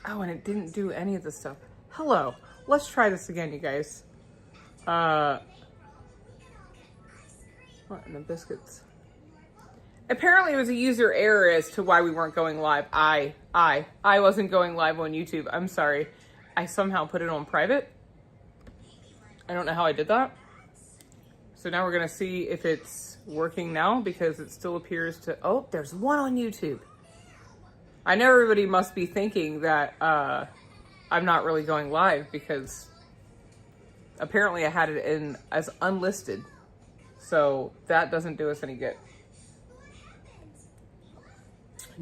Oh, and it didn't do any of the stuff. Hello. Let's try this again, you guys. What in the biscuits? Apparently it was a user error as to why we weren't going live. I wasn't going live on YouTube. I'm sorry. I somehow put it on private. I don't know how I did that. So now we're going to see if it's working now because it still appears to... Oh, there's one on YouTube. I know everybody must be thinking that I'm not really going live because apparently I had it in as unlisted. So that doesn't do us any good.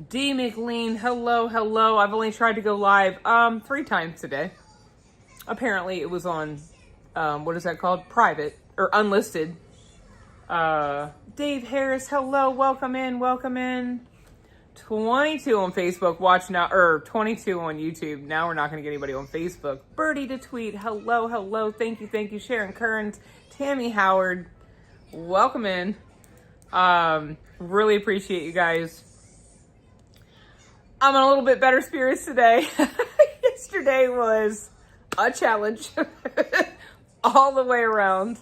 D. McLean, hello. I've only tried to go live 3 times today. Apparently it was on, what is that called? Private or unlisted. Dave Harris, hello. Welcome in. 22 on Facebook, watch now, or 22 on YouTube. Now we're not going to get anybody on Facebook. Birdie to tweet, hello. Thank you. Sharon Kearns, Tammy Howard, welcome in. Really appreciate you guys. I'm in a little bit better spirits today. Yesterday was a challenge all the way around.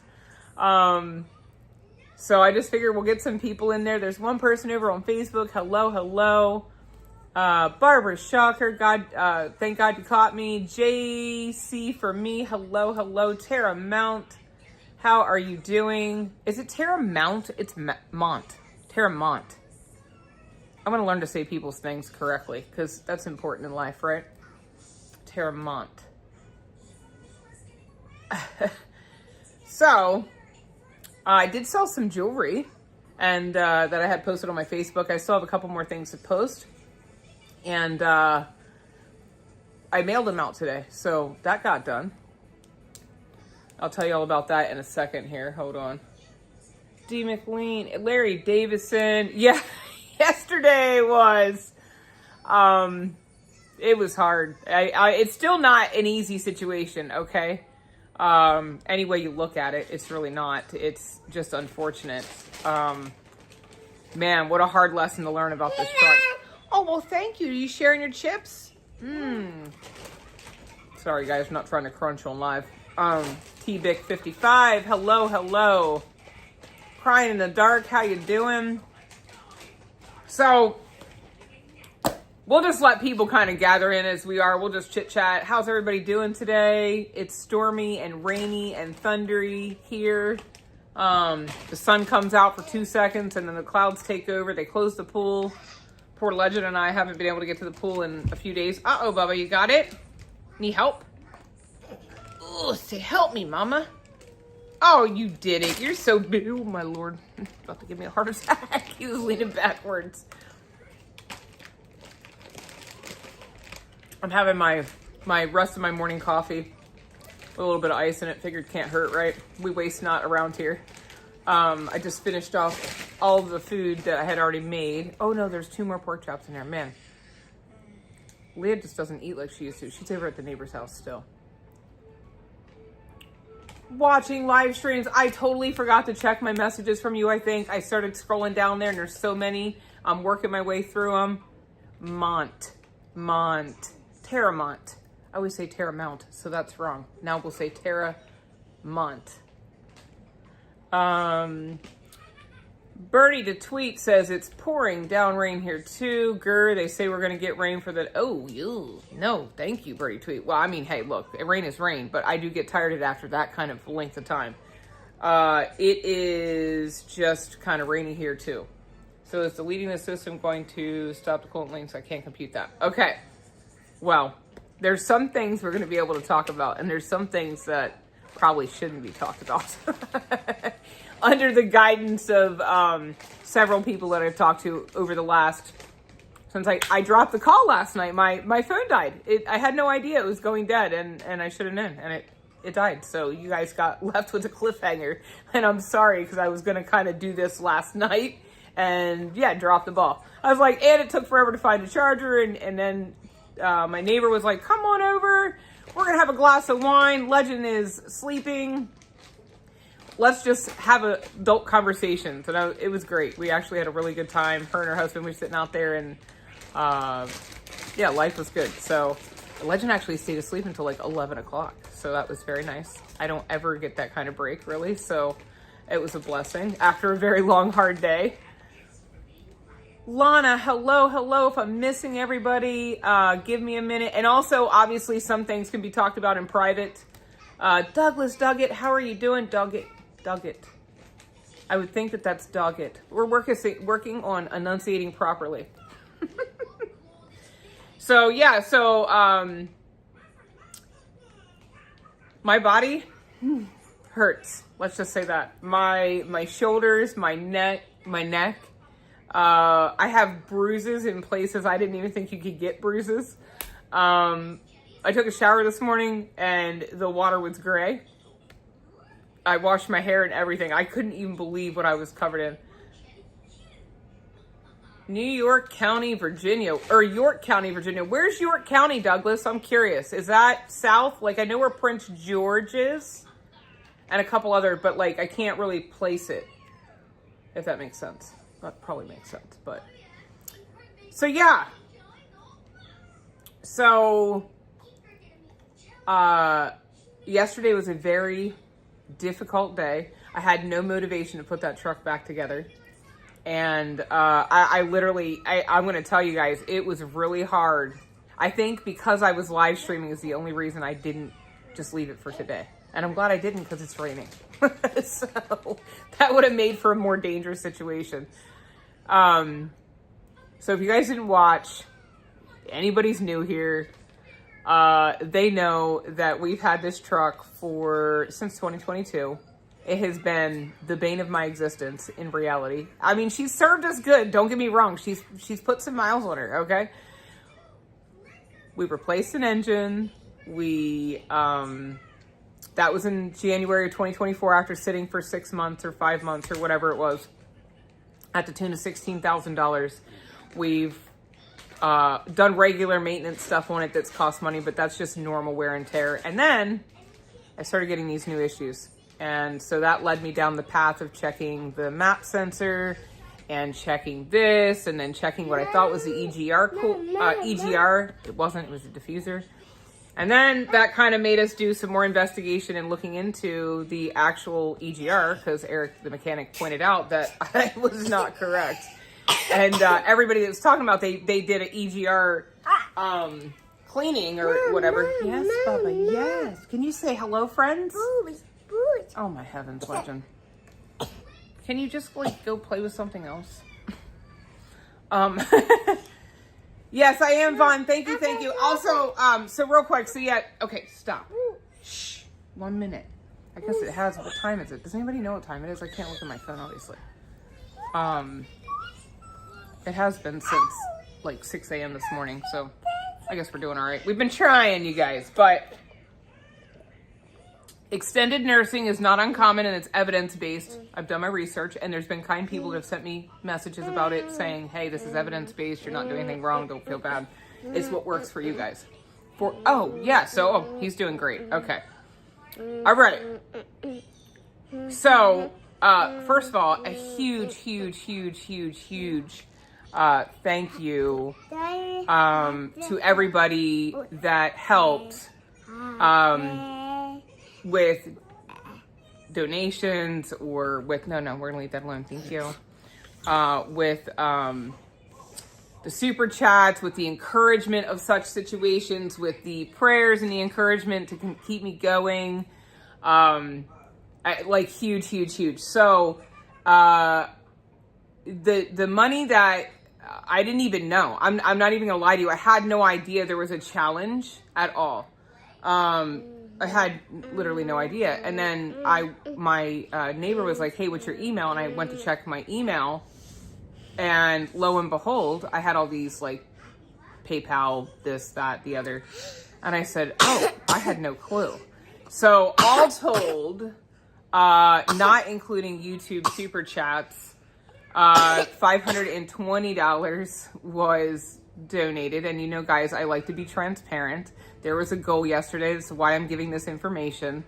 So I just figured we'll get some people in there. There's one person over on Facebook. Hello. Barbara Shocker. Thank God you caught me. JC for me. Hello. Tara Mount. How are you doing? Is it Tara Mount? It's Mont. Tara Mont. I'm going to learn to say people's things correctly because that's important in life, right? Tara Mont. So... I did sell some jewelry and that I had posted on my Facebook. I still have a couple more things to post. And I mailed them out today. So that got done. I'll tell you all about that in a second here. Hold on. D. McLean, Larry Davison. Yeah, yesterday was... it was hard. It's still not an easy situation, okay? Any way you look at it, it's really not. It's just unfortunate. Man, what a hard lesson to learn about this truck. Oh, well, thank you. Are you sharing your chips? Sorry, guys. I'm not trying to crunch on live. T-Bic55. Hello. Crying in the dark. How you doing? So... we'll just let people kind of gather in as we are. We'll just chit chat. How's everybody doing today? It's stormy and rainy and thundery here. The sun comes out for 2 seconds and then the clouds take over. They close the pool. Poor Legend and I haven't been able to get to the pool in a few days. Uh-oh, Bubba, you got it? Need help? Oh, say help me, Mama. Oh, you did it. You're so big. Oh, my Lord. About to give me a heart attack. He was leaning backwards. I'm having my rest of my morning coffee with a little bit of ice in it. Figured can't hurt, right? We waste not around here. I just finished off all of the food that I had already made. Oh no, there's 2 more pork chops in there. Man, Leah just doesn't eat like she used to. She's over at the neighbor's house still. Watching live streams. I totally forgot to check my messages from you, I think. I started scrolling down there and there's so many. I'm working my way through them. Terramont. I always say Terramount, so that's wrong. Now we'll say Terramont. Birdie to tweet says it's pouring down rain here too. Grr, they say we're gonna get rain for the... Oh, you. No, thank you, Birdie tweet. Well, I mean, hey, look, rain is rain, but I do get tired of it after that kind of length of time. It is just kind of rainy here too. So is deleting the system going to stop the coolant links? I can't compute that. Okay. Well, there's some things we're going to be able to talk about, and there's some things that probably shouldn't be talked about. Under the guidance of several people that I've talked to over the last... since I dropped the call last night, my phone died. I had no idea it was going dead, and I should have known, and it died. So you guys got left with a cliffhanger, and I'm sorry, because I was going to kind of do this last night, and yeah, drop the ball. I was like, and it took forever to find a charger, and then... my neighbor was like, come on over. We're going to have a glass of wine. Legend is sleeping. Let's just have adult conversations. And it was great. We actually had a really good time. Her and her husband were sitting out there and, yeah, life was good. So Legend actually stayed asleep until like 11 o'clock. So that was very nice. I don't ever get that kind of break, really. So it was a blessing after a very long, hard day. Lana, hello. If I'm missing everybody, give me a minute. And also, obviously, some things can be talked about in private. Douglas Duggett, how are you doing? Duggett. I would think that that's Doggett. We're working on enunciating properly. So, yeah, my body hurts. Let's just say that. My shoulders, my neck. I have bruises in places I didn't even think you could get bruises. I took a shower this morning and the water was gray. I washed my hair and everything. I couldn't even believe what I was covered in. New York County, Virginia, or York County, Virginia. Where's York County, Douglas? I'm curious. Is that south? Like, I know where Prince George is and a couple other, but like, I can't really place it, if that makes sense. That probably makes sense, but so yeah. So, yesterday was a very difficult day. I had no motivation to put that truck back together. And, I'm going to tell you guys, it was really hard. I think because I was live streaming is the only reason I didn't just leave it for today. And I'm glad I didn't because it's raining. So that would have made for a more dangerous situation. So if you guys didn't watch, anybody's new here, they know that we've had this truck since 2022. It has been the bane of my existence in reality. I mean, she's served us good. Don't get me wrong. She's put some miles on her. Okay. We replaced an engine. That was in January of 2024 after sitting for 6 months or 5 months or whatever it was at the tune of $16,000. We've done regular maintenance stuff on it that's cost money, but that's just normal wear and tear. And then I started getting these new issues. And so that led me down the path of checking the map sensor and checking this and then checking what I thought was the EGR. It wasn't, it was a diffuser. And then that kind of made us do some more investigation and looking into the actual EGR because Eric, the mechanic, pointed out that I was not correct. And everybody that was talking about, they did an EGR cleaning or whatever. Yes, Bubba, yes. Can you say hello, friends? Oh my heavens, Legend. Can you just like go play with something else? Yes, I am, Vaughn. Thank you. Also, so real quick, so yeah, okay, stop. Shh, 1 minute. I guess it has, what time is it? Does anybody know what time it is? I can't look at my phone, obviously. It has been since like 6 a.m. this morning, so I guess we're doing all right. We've been trying, you guys, but extended nursing is not uncommon and it's evidence-based. I've done my research and there's been kind people that have sent me messages about it saying, hey, this is evidence-based. You're not doing anything wrong. Don't feel bad. It's what works for you guys. He's doing great. Okay. All right. So, first of all, a huge thank you to everybody that helped with donations or with we're gonna leave that alone, thank you, with the super chats, with the encouragement of such situations, with the prayers and the encouragement to keep me going, huge. So the money that I didn't even know, I'm not even gonna lie to you, I had no idea there was a challenge at all. I had literally no idea. And then my neighbor was like, hey, what's your email? And I went to check my email and lo and behold, I had all these like PayPal, this, that, the other. And I said, oh, I had no clue. So all told, not including YouTube super chats, $520 was donated. And you know, guys, I like to be transparent. There was a goal yesterday. That's why I'm giving this information.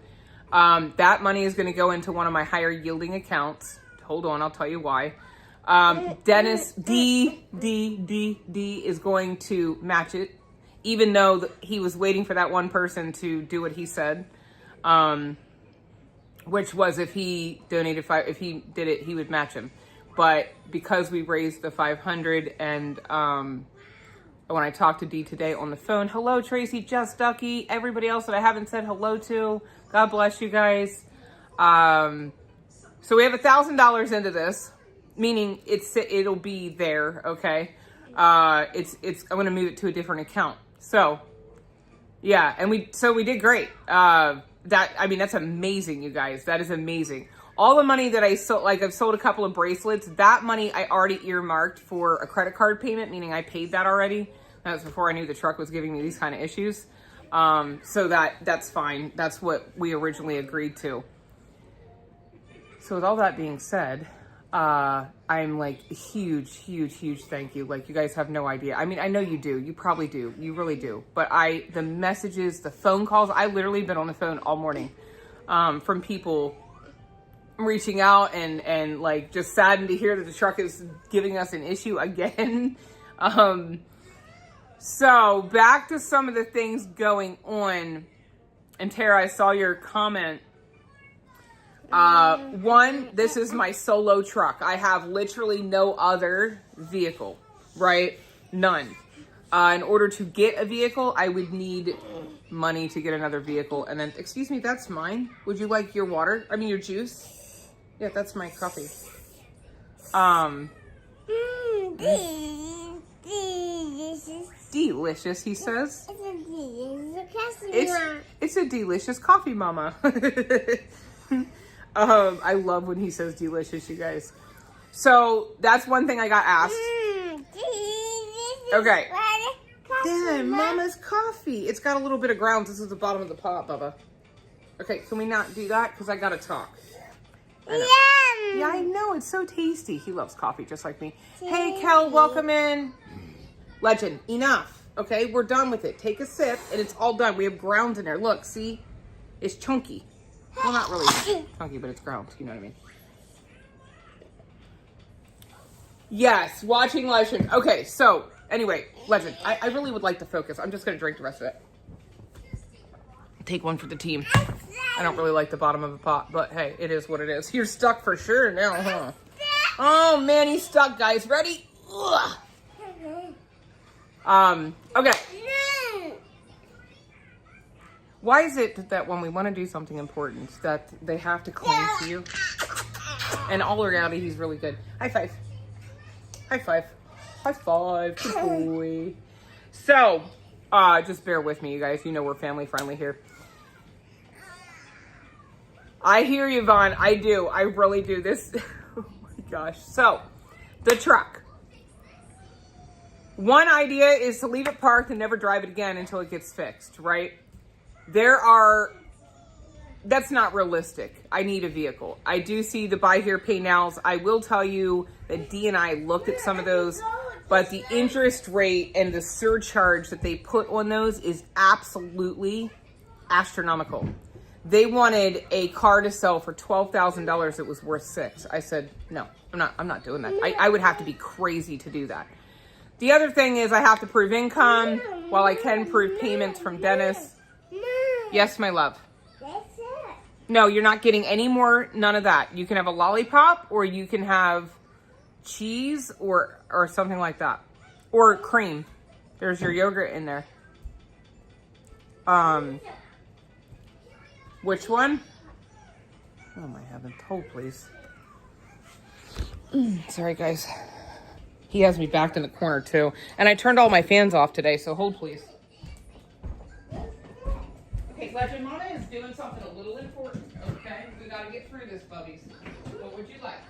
That money is going to go into one of my higher yielding accounts. Hold on, I'll tell you why. Dennis D is going to match it even though he was waiting for that one person to do what he said, which was if he donated if he did it, he would match him. But because we raised the 500, and when I talked to Dee today on the phone, hello Tracy, Just Ducky, everybody else that I haven't said hello to, God bless you guys. So we have $1,000 into this, meaning it'll be there, okay? I'm gonna move it to a different account. So yeah, and we did great. That's amazing, you guys. That is amazing. All the money that I sold, like I've sold a couple of bracelets, that money I already earmarked for a credit card payment, meaning I paid that already. That was before I knew the truck was giving me these kind of issues. So that's fine. That's what we originally agreed to. So with all that being said, I'm like huge thank you. Like, you guys have no idea. I mean, I know you do. You probably do. You really do. But the messages, the phone calls, I literally been on the phone all morning from people reaching out and like just saddened to hear that the truck is giving us an issue again. So back to some of the things going on. And Tara, I saw your comment. One, this is my solo truck. I have literally no other vehicle, right? None. In order to get a vehicle, I would need money to get another vehicle. And then, excuse me, that's mine. Would you like your water? I mean, your juice? Yeah, that's my coffee. Delicious, he says. It's a delicious coffee, mama. I love when he says delicious, you guys. So that's one thing I got asked. Okay. Damn, mama's coffee. It's got a little bit of grounds. This is the bottom of the pot, Bubba. Okay, can we not do that? Because I gotta talk. Yeah, I know. It's so tasty. He loves coffee just like me. Hey, Kel, welcome in. Legend, enough. Okay, we're done with it. Take a sip, and it's all done. We have grounds in there. Look, see? It's chunky. Well, not really chunky, but it's ground. You know what I mean? Yes, watching Legend. Okay, so, anyway, Legend, I really would like to focus. I'm just going to drink the rest of it. Take one for the team. I don't really like the bottom of the pot, but hey, it is what it is. You're stuck for sure now, huh? Oh, man, he's stuck, guys. Ready? Ugh. Okay. Why is it that when we want to do something important that they have to cling to you? And all reality, he's really good. High five. High five. High five. Good boy. So, just bear with me, you guys. You know we're family friendly here. I hear you, Vaughn. I do. I really do. This. Oh my gosh. So, the truck. One idea is to leave it parked and never drive it again until it gets fixed, right? That's not realistic. I need a vehicle. I do see the buy here, pay nows. I will tell you that Dee and I looked at some of those, but the interest rate and the surcharge that they put on those is absolutely astronomical. They wanted a car to sell for $12,000 that was worth $6,000. I said, no, I'm not doing that. I would have to be crazy to do that. The other thing is I have to prove income while I can prove payments from Dennis. Yes, my love. That's it. No, you're not getting any more, none of that. You can have a lollipop or you can have cheese or something like that. Or cream. There's your yogurt in there. Which one? Oh my heavens. Hold, please. Sorry, guys. He has me backed in the corner, too. And I turned all my fans off today, so hold, please. Okay, Legend, Mama is doing something a little important, okay? We got to get through this, bubbies. What would you like?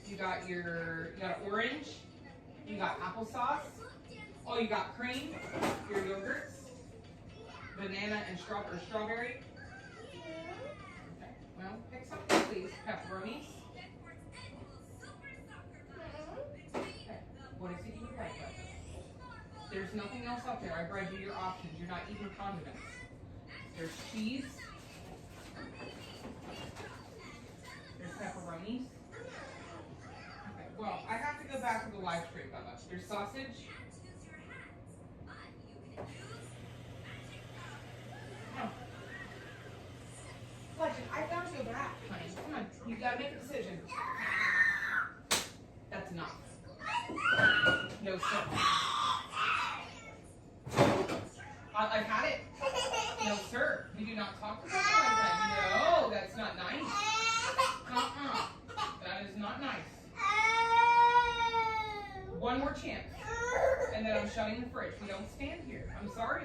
You got orange. You got applesauce. Oh, you got cream. Your yogurts. Banana and strawberry. Okay, well, pick something, please. Pepperonis. Okay, what is it you would like? There's nothing else out there. I bred you your options. You're not eating condiments. There's cheese. There's pepperonis. Okay, well, I have to go back to the live stream, Bubba. There's sausage. back, honey. Come on. You gotta make a decision. That's enough. No, sir. I've had it. No, sir. We do not talk to people like that. No, that's not nice. That is not nice. One more chance. And then I'm shutting the fridge. We don't stand here. I'm sorry.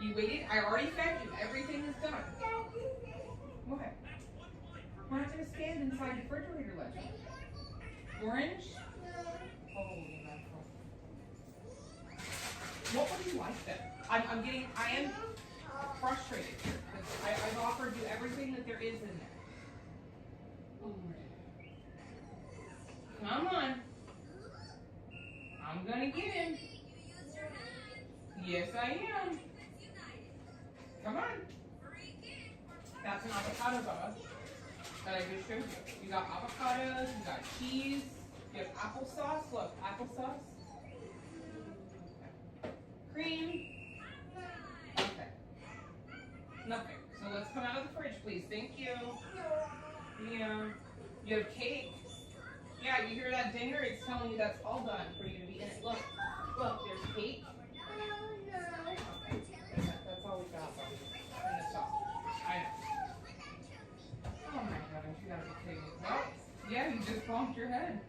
You waited. I already fed you. Everything is done. What? We're not going to stand inside the refrigerator, Legend. Orange? Holy mackerel. What would you like then? I am frustrated here. I've offered you everything that there is in there. Oh, come on. I'm gonna get him. Yes, I am. Come on. That's an avocado, Bubba, that I just showed you. You got avocados, you got cheese, you have applesauce. Look, applesauce. Cream. Okay. Nothing. So let's come out of the fridge, please. Thank you. Yeah. You have cake. Yeah, you hear that dinger? It's telling you that's all done for you to be in it. Look, there's cake. Okay. That's all we got. And the sauce. I know. Oh my heavens, you gotta be kidding me. Well, yeah, you just bumped your head.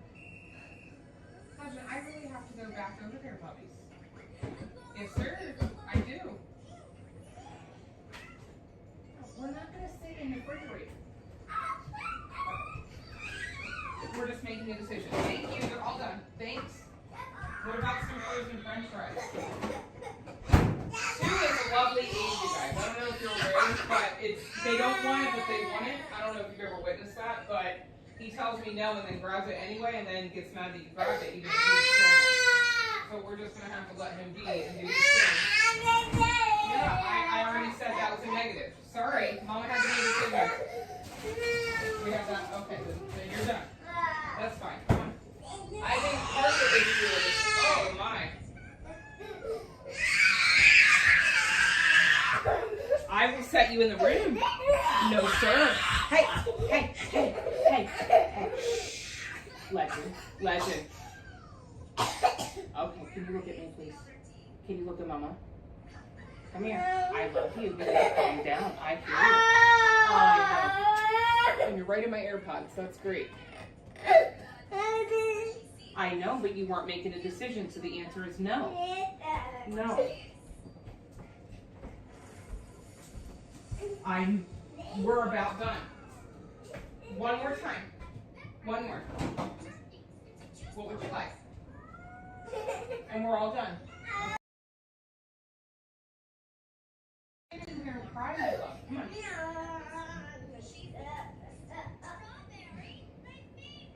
Husband, I really have to go back over there, puppies. Yes, sir. I do. We're not gonna sit in the refrigerator. We're just making a decision. Thank you. They're all done. Thanks. What about some frozen French fries? 2 is a lovely age, you guys. I don't know if you're aware, but they don't want it, but they want it. I don't know if you've ever witnessed that, but he tells me no and then grabs it anyway and then gets mad that you grabbed it even if he's sharing it. So we're just going to have to let him be and do his thing. Yeah, I already said that was a negative. Sorry. Mama had to make a decision. We have that. Okay, then you're done. That's fine. Come on. I think part of the issue is, oh my. I will set you in the room. No, sir. Hey. Legend. Okay, can you look at me, please? Can you look at Mama? Come here. I love you. You gotta calm down. I hear you. I know. And you're right in my AirPods. That's great. I know, but you weren't making a decision, so the answer is no. No. We're about done. One more time. One more. What would you like? And we're all done. Come on.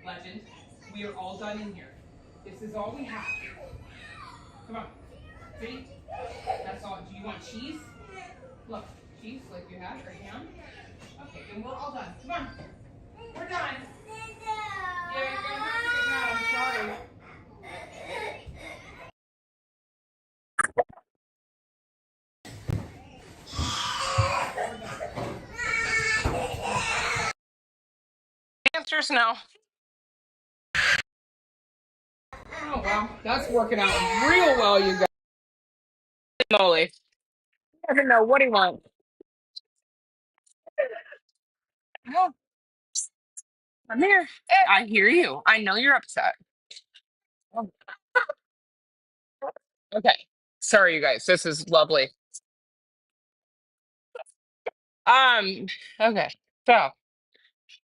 Legend, we are all done in here. This is all we have. Come on. See? That's all. Do you want cheese? Look, cheese like you had, or ham? Okay, then we're all done. Come on. We're done. Yeah, you're going to have to get mad. I'm sorry. Answers no. Oh, wow. That's working out real well, you guys. Moly. I don't know what he wants. Oh, I'm here. I hear you. I know you're upset. Oh, okay. Sorry, you guys. This is lovely. Um, okay. So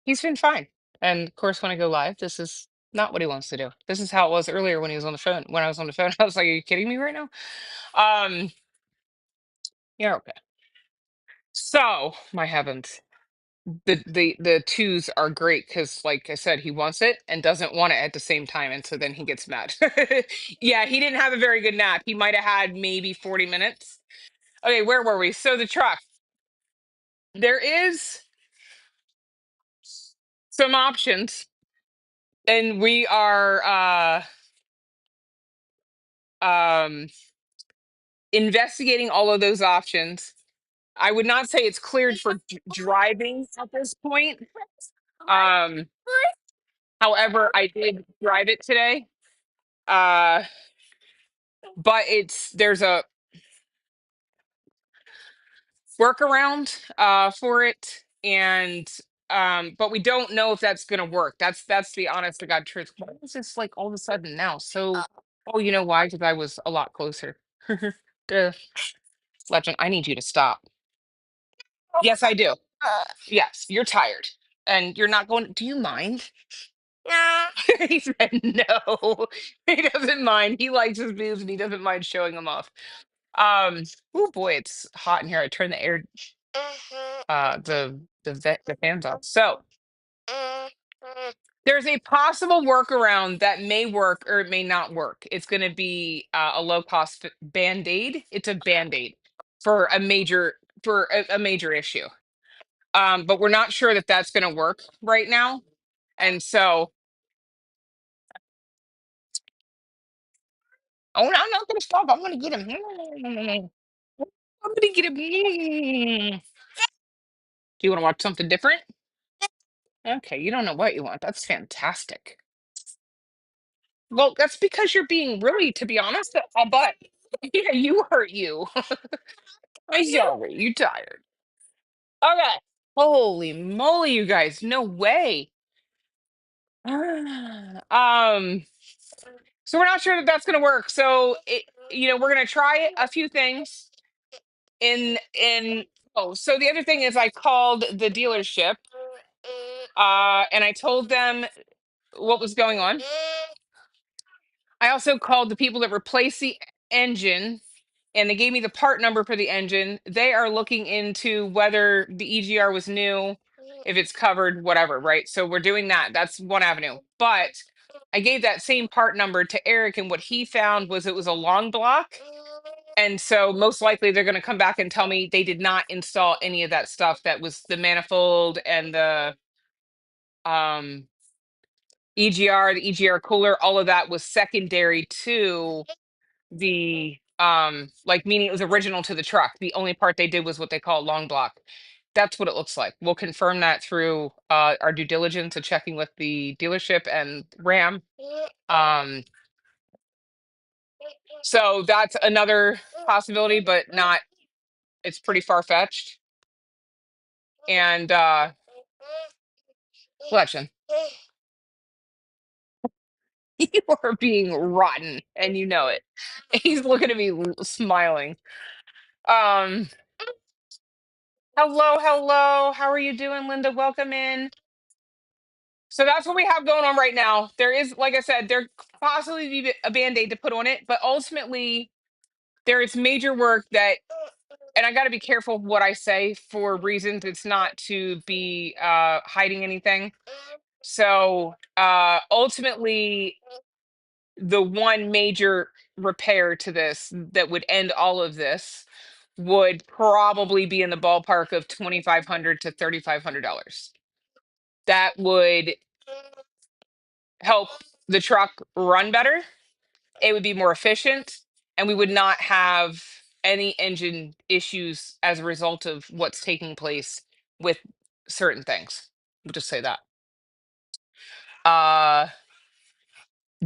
he's been fine. And of course, when I go live, this is not what he wants to do. This is how it was earlier when he was on the phone. When I was on the phone, I was like, are you kidding me right now? Um, yeah, okay. So, my heavens. The twos are great because like I said, he wants it and doesn't want it at the same time, and so then he gets mad. Yeah, he didn't have a very good nap. He might have had maybe 40 minutes. Okay, where were we? So the truck. There is some options, and we are investigating all of those options. I would not say it's cleared for driving at this point. Um, However, I did drive it today. Uh, but there's a workaround for it, and but we don't know if that's gonna work. That's the honest to God truth. Why is this like all of a sudden now? So, oh, you know why? Because I was a lot closer. Duh. Legend, I need you to stop. Yes, I do. Yes, you're tired, and you're not going. Do you mind? He said no. He doesn't mind. He likes his boobs, and he doesn't mind showing them off. Um. Oh boy, it's hot in here. I turned the air, the fans off. So there's a possible workaround that may work or it may not work. It's going to be a low cost band aid. It's a band aid for a major issue. But we're not sure that that's going to work right now. And so, oh, no, I'm not going to stop. I'm going to get him. I'm going to get him. Do you want to watch something different? Okay, you don't know what you want. That's fantastic. Well, that's because you're being really, to be honest, a butt. Yeah, you hurt you. I'm sorry, you tired. Okay. Holy moly, you guys. No way. um, so we're not sure that that's gonna work. So we're gonna try a few things in oh, so the other thing is I called the dealership and I told them what was going on. I also called the people that replace the engine and they gave me the part number for the engine. They are looking into whether the EGR was new, if it's covered, whatever, right? So we're doing that. That's one avenue. But I gave that same part number to Eric, and what he found was it was a long block. And so most likely they're going to come back and tell me they did not install any of that stuff that was the manifold and the um the EGR cooler, all of that was secondary to like meaning it was original to the truck. The only part they did was what they call long block. That's what it looks like. We'll confirm that through our due diligence and checking with the dealership and Ram. Um, so that's another possibility, but not, it's pretty far fetched. And Fletchen, you are being rotten and you know it. He's looking at me smiling. Um, Hello, hello. How are you doing, Linda? Welcome in. So that's what we have going on right now. There is, like I said, there possibly be a band-aid to put on it, but ultimately there is major work that, and I got to be careful what I say for reasons. It's not to be hiding anything. So ultimately, the one major repair to this that would end all of this would probably be in the ballpark of $2,500 to $3,500. That would help the truck run better. It would be more efficient, and we would not have any engine issues as a result of what's taking place with certain things. We'll just say that. Uh,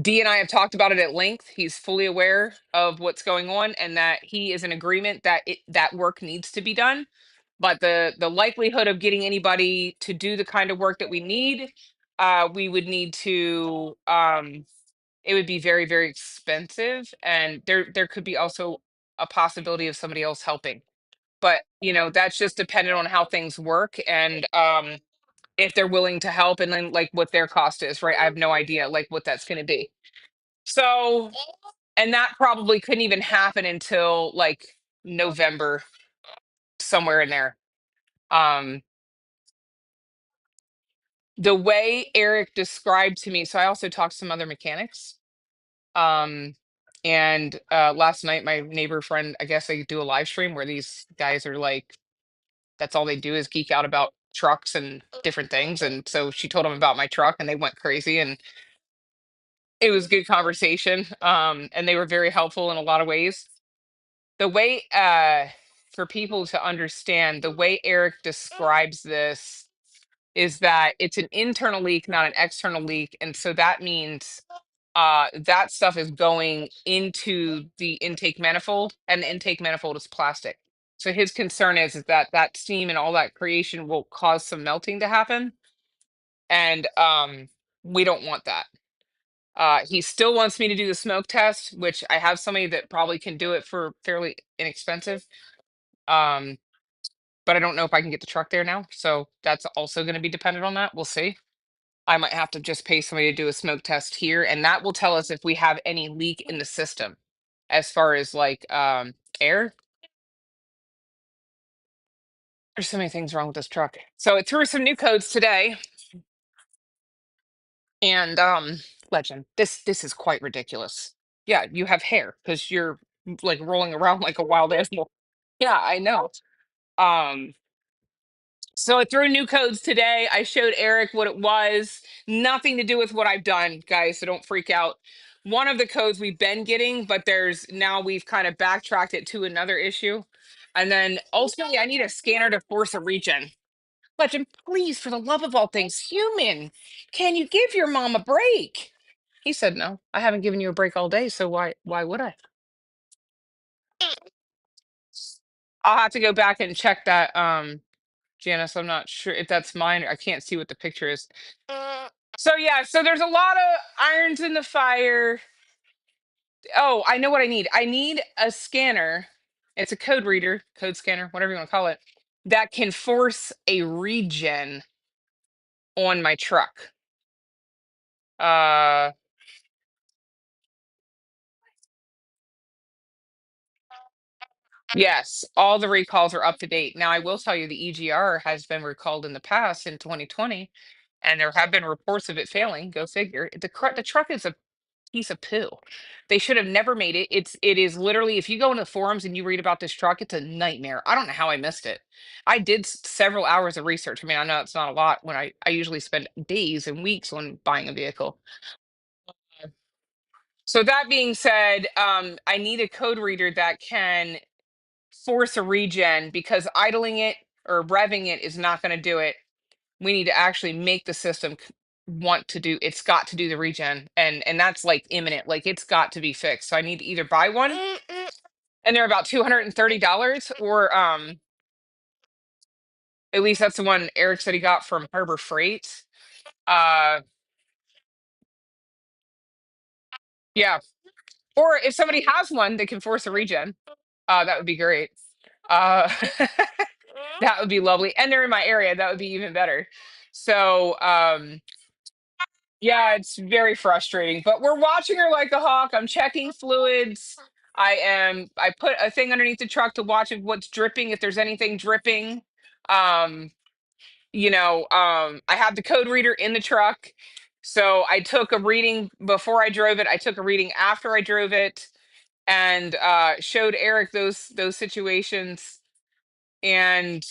D and I have talked about it at length. He's fully aware of what's going on and that he is in agreement that that work needs to be done. But the likelihood of getting anybody to do the kind of work that we need, we would need to it would be very, very expensive, and there could be also a possibility of somebody else helping. But that's just dependent on how things work and if they're willing to help and then like what their cost is, right? I have no idea like what that's going to be. So, and that probably couldn't even happen until like November, somewhere in there. Um, the way Eric described to me, so I also talked to some other mechanics. And last night, my neighbor friend, I guess they do a live stream where these guys are like, that's all they do is geek out about trucks and different things. And so she told them about my truck and they went crazy and it was good conversation. And they were very helpful in a lot of ways. The way for people to understand, the way Eric describes this is that it's an internal leak, not an external leak. And so that means that stuff is going into the intake manifold, and the intake manifold is plastic. So his concern is that that steam and all that creation will cause some melting to happen. And we don't want that. He still wants me to do the smoke test, which I have somebody that probably can do it for fairly inexpensive. Um, but I don't know if I can get the truck there now. So that's also going to be dependent on that. We'll see. I might have to just pay somebody to do a smoke test here, and that will tell us if we have any leak in the system as far as like air. There's so many things wrong with this truck. So it threw some new codes today, and legend. This is quite ridiculous. Yeah, you have hair because you're like rolling around like a wild animal. Yeah, I know. Um, so it threw new codes today. I showed Eric what it was. Nothing to do with what I've done, guys. So don't freak out. One of the codes we've been getting, but there's now we've kind of backtracked it to another issue. And then ultimately, I need a scanner to force a regen. Legend, please, for the love of all things human, can you give your mom a break? He said, no, I haven't given you a break all day. So why would I? I'll have to go back and check that. Janice, I'm not sure if that's mine. I can't see what the picture is. So yeah, so there's a lot of irons in the fire. Oh, I know what I need. I need a scanner. It's a code reader, code scanner, whatever you want to call it, that can force a regen on my truck. Uh yes, all the recalls are up to date. Now I will tell you the EGR has been recalled in the past in 2020, and there have been reports of it failing. Go figure. The truck is a piece of poo. They should have never made it. It is literally, if you go into the forums and you read about this truck, it's a nightmare. I don't know how I missed it. I did several hours of research. I mean, I know it's not a lot when I usually spend days and weeks on buying a vehicle. So that being said, I need a code reader that can force a regen, because idling it or revving it is not going to do it. We need to actually make the system want to do, it's got to do the regen, and that's like imminent, like it's got to be fixed. So I need to either buy one, and they're about $230, or at least that's the one Eric said he got from Harbor Freight. uh yeah, or if somebody has one that can force a regen, that would be great. uh that would be lovely, and they're in my area, that would be even better. So yeah, it's very frustrating, but we're watching her like a hawk. I'm checking fluids. I put a thing underneath the truck to watch if what's dripping, if there's anything dripping. Um, I have the code reader in the truck. So I took a reading before I drove it. I took a reading after I drove it, and showed Eric those situations. And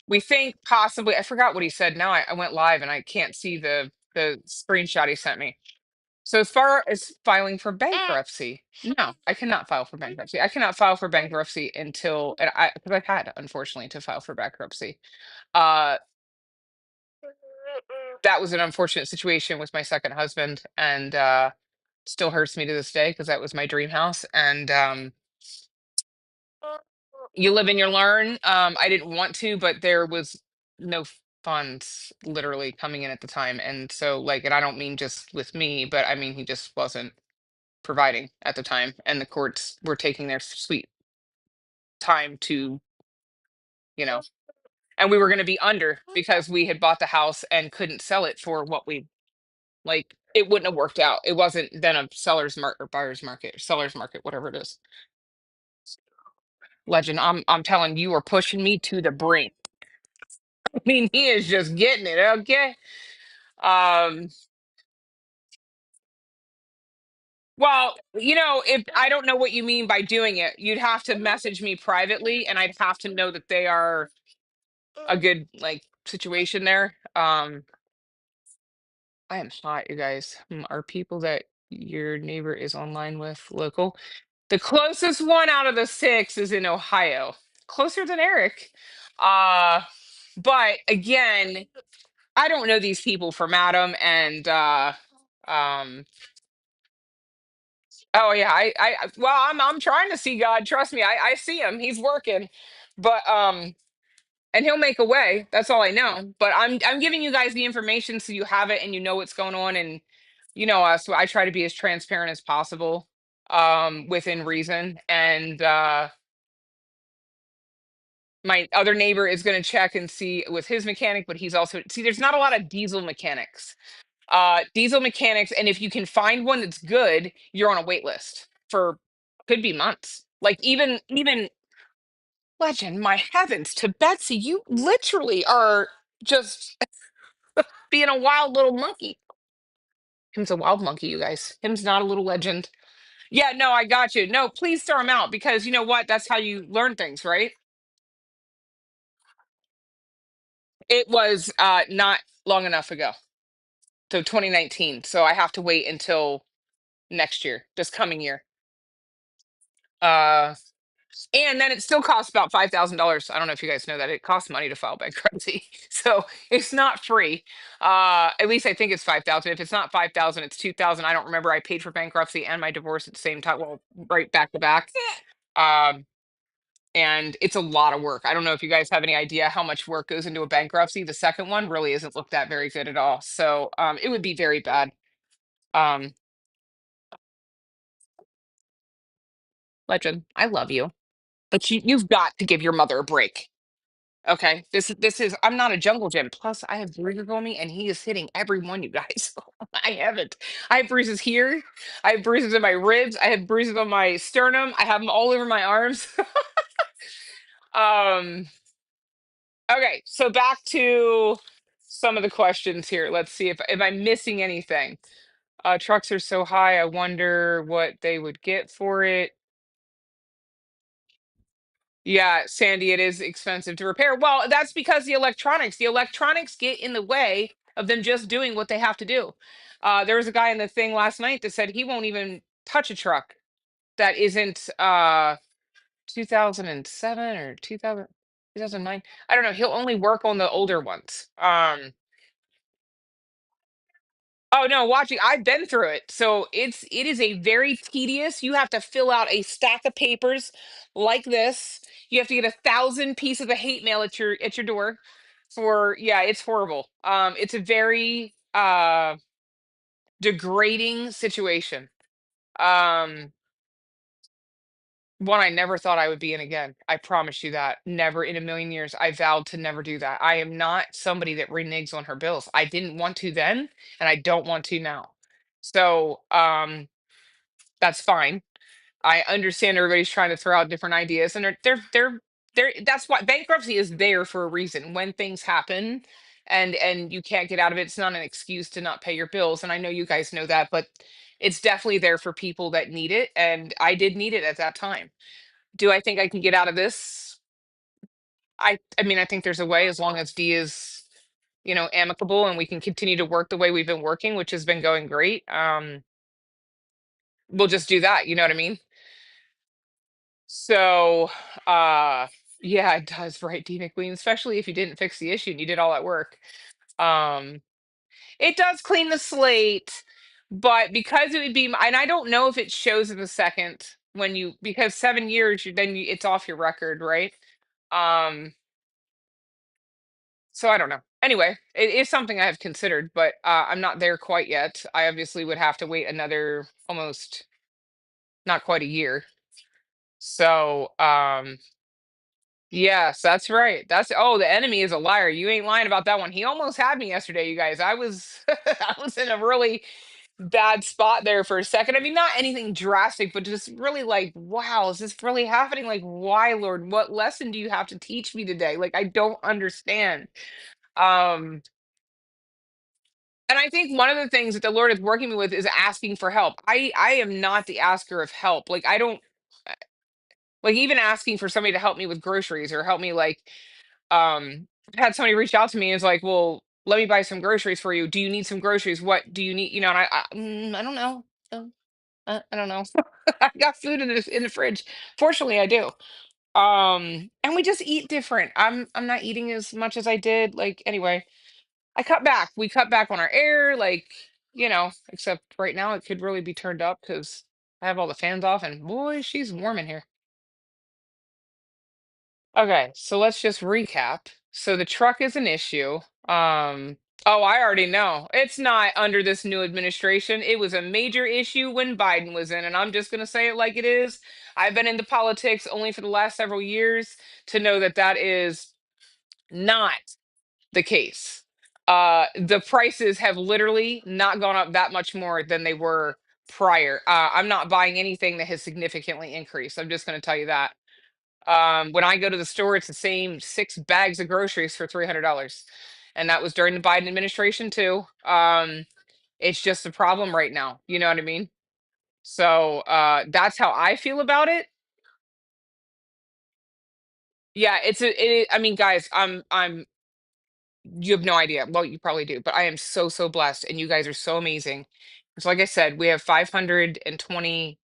we think possibly, I forgot what he said. Now I went live and I can't see the screenshot he sent me. So as far as filing for bankruptcy, no, I cannot file for bankruptcy. I cannot file for bankruptcy until, and I because I've had, unfortunately, to file for bankruptcy. Uh that was an unfortunate situation with my second husband, and still hurts me to this day because that was my dream house. And you live and you learn. I didn't want to, but there was no funds literally coming in at the time. And so, like, and I don't mean just with me, but I mean he just wasn't providing at the time, and the courts were taking their sweet time to, you know, and we were going to be under because we had bought the house and couldn't sell it for what we, like, it wouldn't have worked out. It wasn't then a seller's market or buyer's market or seller's market, whatever it is. Legend, I'm telling you, are pushing me to the brink. I mean, he is just getting it. Okay. Um, well, if I don't know what you mean by doing it, you'd have to message me privately, and I'd have to know that they are a good, like, situation there. I am hot, you guys. Are people that your neighbor is online with local? The closest one out of the six is in Ohio. closer than Eric. Uh, but again, I don't know these people from Adam, and um, oh yeah, well, I'm trying to see God. Trust me, I see him. He's working, but and he'll make a way. That's all I know. But I'm giving you guys the information so you have it and you know what's going on, and you know us. So I try to be as transparent as possible, within reason. And my other neighbor is going to check and see with his mechanic, but he's also see. There's not a lot of diesel mechanics, and if you can find one that's good, you're on a wait list for could be months. Like even legend, my heavens, to Betsy, you literally are just being a wild little monkey. Him's a wild monkey, you guys. Him's not a little legend. Yeah, no, I got you. No, please throw him out because you know what? That's how you learn things, right? It was not long enough ago. So 2019. So I have to wait until next year, this coming year. Uh and then it still costs about $5,000. I don't know if you guys know that it costs money to file bankruptcy. So it's not free. At least I think it's 5,000. If it's not 5,000, it's 2,000. I don't remember. I paid for bankruptcy and my divorce at the same time. Well, right back to back. Um, and it's a lot of work. I don't know if you guys have any idea how much work goes into a bankruptcy. The second one really isn't looked at very good at all. So it would be very bad. Um, Legend, I love you, but you've got to give your mother a break. Okay, this is I'm not a jungle gym. Plus, I have bruises on me, and he is hitting every one, you guys. I haven't. I have bruises here. I have bruises in my ribs. I have bruises on my sternum. I have them all over my arms. um. Okay, so back to some of the questions here. Let's see if I'm missing anything. Trucks are so high. I wonder what they would get for it. Yeah, Sandy, it is expensive to repair. Well, that's because the electronics get in the way of them just doing what they have to do. There was a guy in the thing last night that said he won't even touch a truck that isn't 2007 or 2009. I don't know. He'll only work on the older ones. Oh no, watching, I've been through it. So it is a very tedious. You have to fill out a stack of papers like this. You have to get 1,000 pieces of hate mail at your door for yeah, it's horrible. It's a very degrading situation. Um One I never thought I would be in again. I promise you that. Never in a million years. I vowed to never do that. I am not somebody that reneges on her bills. I didn't want to then, and I don't want to now. So, that's fine. I understand everybody's trying to throw out different ideas, and they're that's why bankruptcy is there for a reason. When things happen and you can't get out of it, it's not an excuse to not pay your bills. And I know you guys know that, but it's definitely there for people that need it. And I did need it at that time. Do I think I can get out of this? I mean, I think there's a way as long as D is, amicable and we can continue to work the way we've been working, which has been going great. We'll just do that, you know what I mean? So, uh yeah, it does, right, D McQueen, especially if you didn't fix the issue and you did all that work. Um it does clean the slate, but because it would be and I don't know if it shows in the second when you because 7 years it's off your record, right? Um So I don't know. Anyway, it is something I have considered, but I'm not there quite yet. I obviously would have to wait another almost not quite a year. So yes, that's right. Oh, the enemy is a liar. You ain't lying about that one. He almost had me yesterday, you guys. I was I was in a really bad spot there for a second. I mean, not anything drastic, but just really like, wow, is this really happening? Like, why, Lord? What lesson do you have to teach me today? Like, I don't understand. Um And I think one of the things that the Lord is working me with is asking for help. I am not the asker of help. Like I don't like even asking for somebody to help me with groceries or help me like I've had somebody reach out to me and is like, "Well, let me buy some groceries for you. Do you need some groceries? What do you need?" And I don't know. I don't know. I got food in the fridge. Fortunately, I do. And we just eat different. I'm not eating as much as I did. Like anyway, I cut back. We cut back on our air, like, except right now it could really be turned up because I have all the fans off and boy, she's warm in here. Okay, so let's just recap. So the truck is an issue. Um, oh, I already know. It's not under this new administration. It was a major issue when Biden was in, and I'm just going to say it like it is. I've been into politics only for the last several years to know that that is not the case. The prices have literally not gone up that much more than they were prior. I'm not buying anything that has significantly increased. I'm just going to tell you that. When I go to the store, it's the same 6 bags of groceries for $300, and that was during the Biden administration too. It's just a problem right now. You know what I mean? So that's how I feel about it. Yeah, I mean, guys, you have no idea. Well, you probably do, but I am so, so blessed, and you guys are so amazing. So, like I said, we have 520,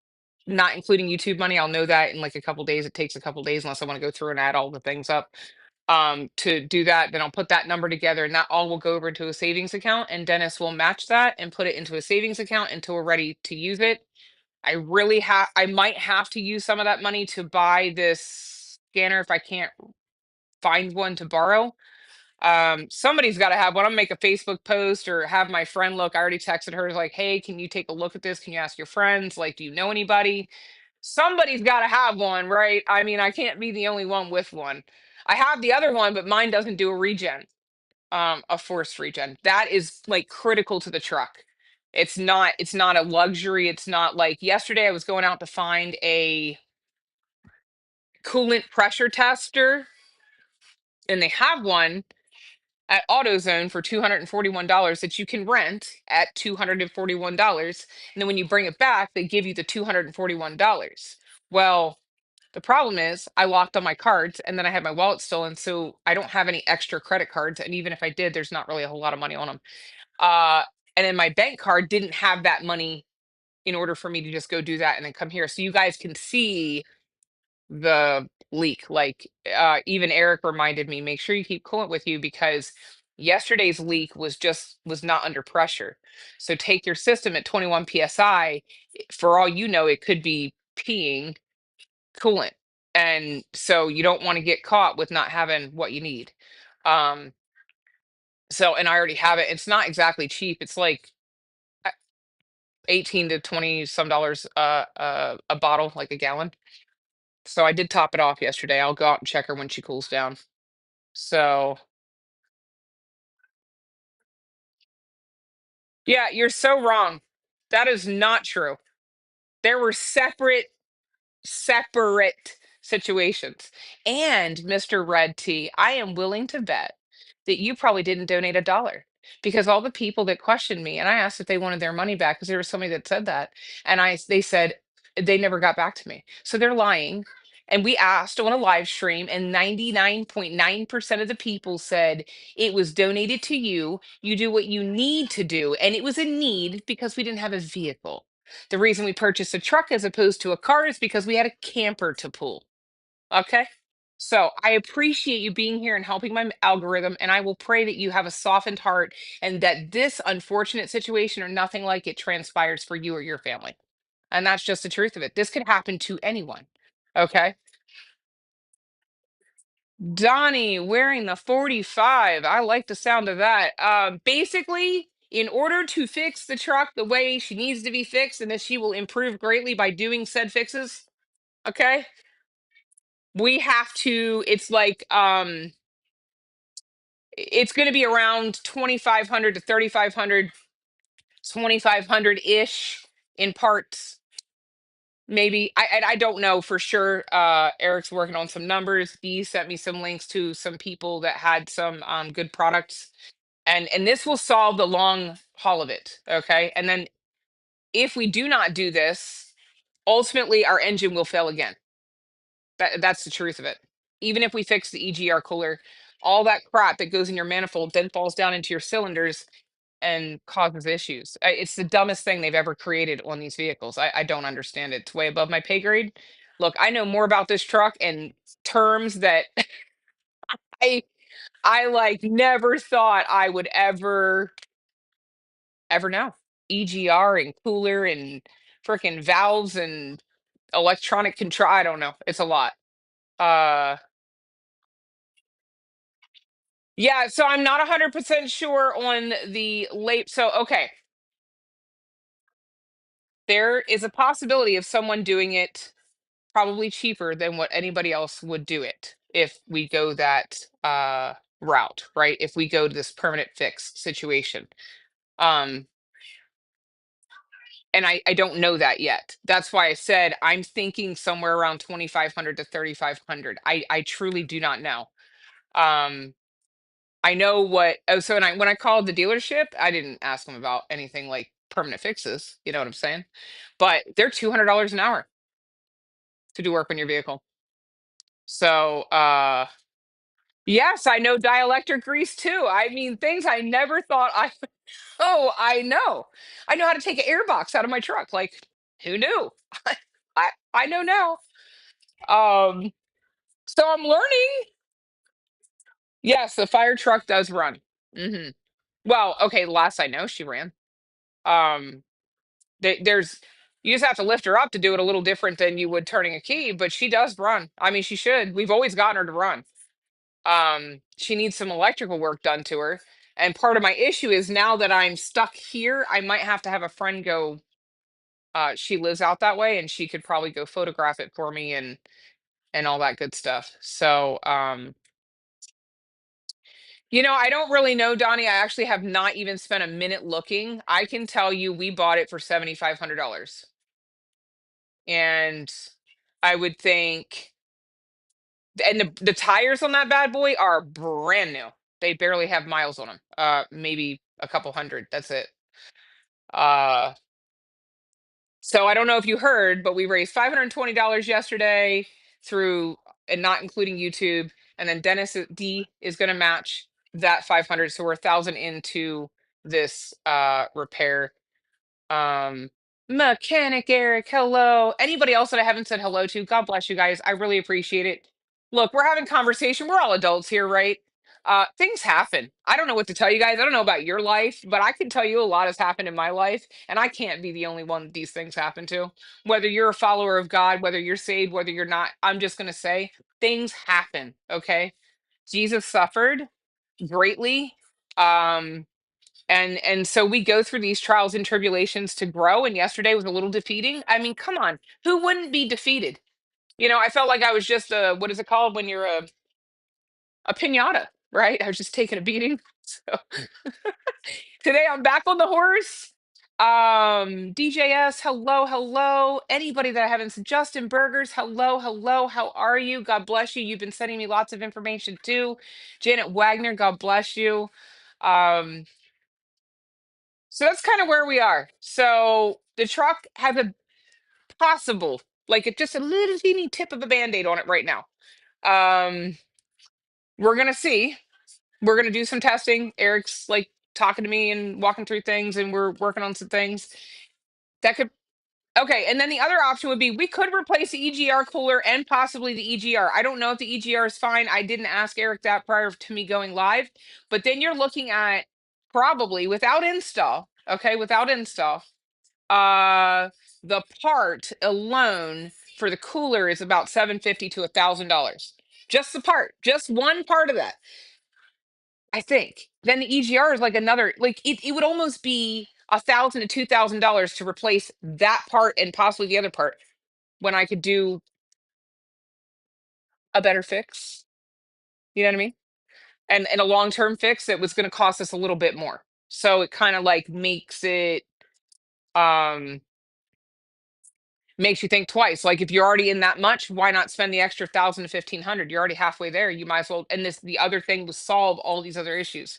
not including YouTube money. I'll know that in like a couple days. It takes a couple days unless I want to go through and add all the things up. To do that, then I'll put that number together, and that all will go over to a savings account. And Dennis will match that and put it into a savings account until we're ready to use it. I might have to use some of that money to buy this scanner if I can't find one to borrow. Somebody's got to have one. I'm gonna make a Facebook post or have my friend look. I already texted her like, hey, can you take a look at this? Can you ask your friends? Like, do you know anybody? Somebody's got to have one, right? I mean, I can't be the only one with one. I have the other one, but mine doesn't do a regen, a forced regen. That is like critical to the truck. It's not a luxury. It's not like yesterday I was going out to find a coolant pressure tester, and they have one at AutoZone for $241 that you can rent at $241. And then when you bring it back, they give you the $241. Well, the problem is I locked on my cards and then I had my wallet stolen. So I don't have any extra credit cards. And even if I did, there's not really a whole lot of money on them. Uh, and then my bank card didn't have that money in order for me to just go do that and then come here. So you guys can see the leak. Like even Eric reminded me, make sure you keep coolant with you because yesterday's leak was not under pressure. So take your system at 21 psi. For all you know, it could be peeing coolant. And so you don't want to get caught with not having what you need. Um, so and I already have it. It's not exactly cheap. It's like uh, 18 to 20 some dollars a bottle, like a gallon. So I did top it off yesterday. I'll go out and check her when she cools down. So, yeah, you're so wrong. That is not true. There were separate situations. And Mr. Red Tea, I am willing to bet that you probably didn't donate $1 because all the people that questioned me and I asked if they wanted their money back because there was somebody that said that and they said they never got back to me. So they're lying. And we asked on a live stream and 99.9% of the people said it was donated to you. You do what you need to do and it was a need because we didn't have a vehicle. The reason we purchased a truck as opposed to a car is because we had a camper to pull. Okay. So I appreciate you being here and helping my algorithm. And I will pray that you have a softened heart and that this unfortunate situation or nothing like it transpires for you or your family. And that's just the truth of it. This could happen to anyone. Okay. Donnie wearing the 45. I like the sound of that. Basically, in order to fix the truck the way she needs to be fixed, and that she will improve greatly by doing said fixes, okay, we have to, it's going to be around 2,500 to 3,500, 2,500 ish in parts. Maybe I don't know for sure. Eric's working on some numbers. He sent me some links to some people that had some good products and this will solve the long haul of it, okay? And then if we do not do this, ultimately our engine will fail again. That's the truth of it. Even if we fix the EGR cooler, all that crap that goes in your manifold then falls down into your cylinders and causes issues. It's the dumbest thing they've ever created on these vehicles. I don't understand it. It's way above my pay grade. Look, I know more about this truck and terms that I I like never thought I would ever know. EGR and cooler and freaking valves and electronic control. I don't know. It's a lot. Uh yeah, so I'm not 100% sure on the late. So okay, there is a possibility of someone doing it probably cheaper than what anybody else would do it if we go that route, right? If we go to this permanent fix situation. Um and I don't know that yet. That's why I said I'm thinking somewhere around 2500 to 3500. I truly do not know. Um I know what oh so when I called the dealership, I didn't ask them about anything like permanent fixes, you know what I'm saying? But they're $200 an hour to do work on your vehicle. So, yes, I know dielectric grease too. I mean, things I never thought I oh, I know. I know how to take an airbox out of my truck. Like, who knew? I know now. Um, so I'm learning. Yes, the fire truck does run. Hmm. Well, okay, last I know, she ran. Um, there's you just have to lift her up to do it a little different than you would turning a key, but she does run. I mean, she should. We've always gotten her to run. She needs some electrical work done to her. And part of my issue is now that I'm stuck here, I might have to have a friend go. She lives out that way, and she could probably go photograph it for me and all that good stuff. So, I don't really know, Donnie. I actually have not even spent a minute looking. I can tell you, we bought it for $7,500, and I would think, and the tires on that bad boy are brand new. They barely have miles on them. Maybe a couple hundred. That's it. Uh, so I don't know if you heard, but we raised $520 yesterday through, and not including YouTube. And then Dennis D is going to match that 500. So we're 1,000 into this repair. Um, Mechanic Eric, hello. Anybody else that I haven't said hello to, God bless you guys. I really appreciate it. Look, we're having conversation. We're all adults here, right? Things happen. I don't know what to tell you guys. I don't know about your life, but I can tell you a lot has happened in my life, and I can't be the only one these things happen to. Whether you're a follower of God, whether you're saved, whether you're not, I'm just gonna say things happen. Okay. Jesus suffered greatly. Um, and so we go through these trials and tribulations to grow, and yesterday was a little defeating. I mean, come on, who wouldn't be defeated? I felt like I was just a, what is it called when you're a piñata, right? I was just taking a beating. So today I'm back on the horse. DJS, hello, hello. Anybody that I haven't seen, Justin Burgers, hello, hello. How are you? God bless you. You've been sending me lots of information too. Janet Wagner, God bless you. Um, so that's kind of where we are. So the truck has a possible, like it just a little teeny tip of a band-aid on it right now. Um, we're gonna see. We're gonna do some testing. Eric's like talking to me and walking through things, and we're working on some things that could. Okay, and then the other option would be we could replace the EGR cooler and possibly the EGR. I don't know if the EGR is fine. I didn't ask Eric that prior to me going live, but then you're looking at probably without install. Okay, without install, uh, the part alone for the cooler is about 750 to $1,000. Just the part, just one part of that. I think. Then the EGR is like another, like it would almost be $1,000 to $2,000 to replace that part and possibly the other part when I could do a better fix. You know what I mean? And a long-term fix that was going to cost us a little bit more. So it kind of like um makes you think twice. Like if you're already in that much, why not spend the extra 1,000 to 1,500? You're already halfway there. You might as well. And the other thing was solve all these other issues.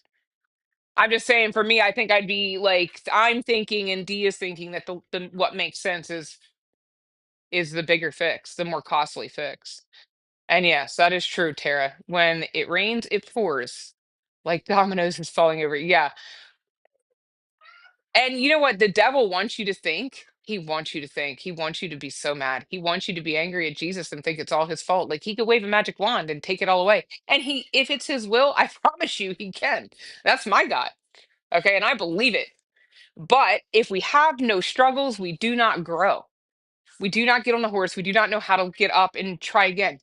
I'm just saying for me, I think I'd be like, I'm thinking and D is thinking that the what makes sense is the bigger fix, the more costly fix. And yes, that is true, Tara. When it rains, it pours. Like dominoes is falling over. Yeah. And you know what the devil wants you to think? He wants you to think. He wants you to be so mad. He wants you to be angry at Jesus and think it's all his fault. Like he could wave a magic wand and take it all away. And he, if it's his will, I promise you he can. That's my God. Okay. And I believe it. But if we have no struggles, we do not grow. We do not get on the horse. We do not know how to get up and try again.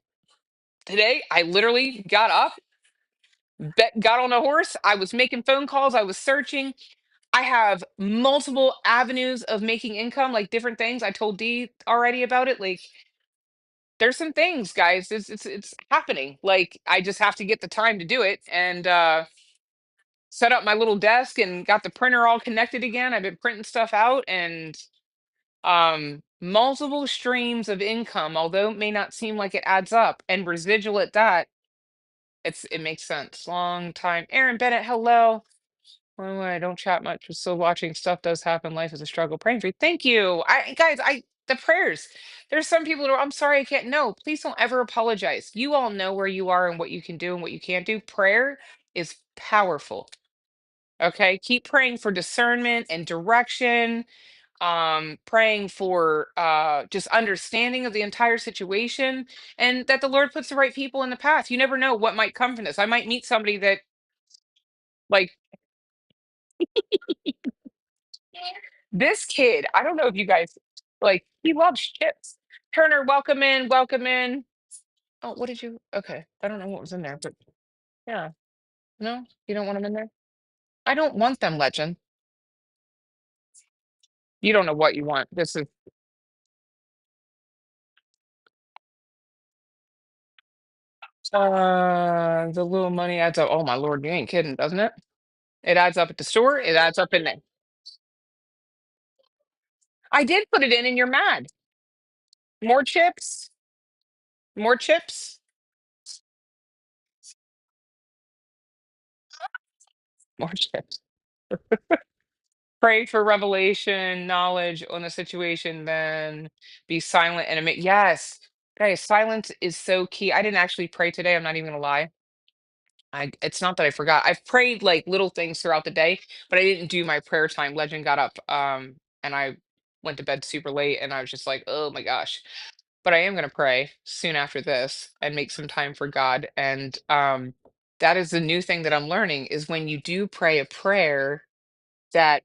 Today, I literally got up, got on a horse. I was making phone calls. I was searching. I have multiple avenues of making income, like different things. I told Dee already about it. Like there's some things, guys. It's happening. Like I just have to get the time to do it and set up my little desk and got the printer all connected again. I've been printing stuff out and multiple streams of income, although it may not seem like it adds up, and residual at that. It makes sense. Long time. Aaron Bennett, hello. Well, I don't chat much, but still watching stuff does happen. Life is a struggle. Praying for you. Thank you. I guys, I the prayers. There's some people who are, I'm sorry, I can't. No, please don't ever apologize. You all know where you are and what you can do and what you can't do. Prayer is powerful. Okay. Keep praying for discernment and direction. Praying for just understanding of the entire situation and that the Lord puts the right people in the path. You never know what might come from this. I might meet somebody that like this kid, I don't know if you guys like, he loves chips. Turner, welcome in, welcome in. Oh, what did you? Okay, I don't know what was in there, but yeah, no, you don't want them in there. I don't want them, Legend. You don't know what you want. This is the little money adds up. Oh my Lord, you ain't kidding, doesn't it? It adds up at the store. It adds up in there. I did put it in, and you're mad. More chips, more chips, more chips. Pray for revelation, knowledge on the situation, then be silent and admit. Yes, guys, silence is so key. I didn't actually pray today. I'm not even gonna lie. It's not that I forgot. I've prayed like little things throughout the day, but I didn't do my prayer time. Legend got up, and I went to bed super late, and I was just like, oh my gosh. But I am gonna pray soon after this and make some time for God. And that is the new thing that I'm learning is when you do pray a prayer that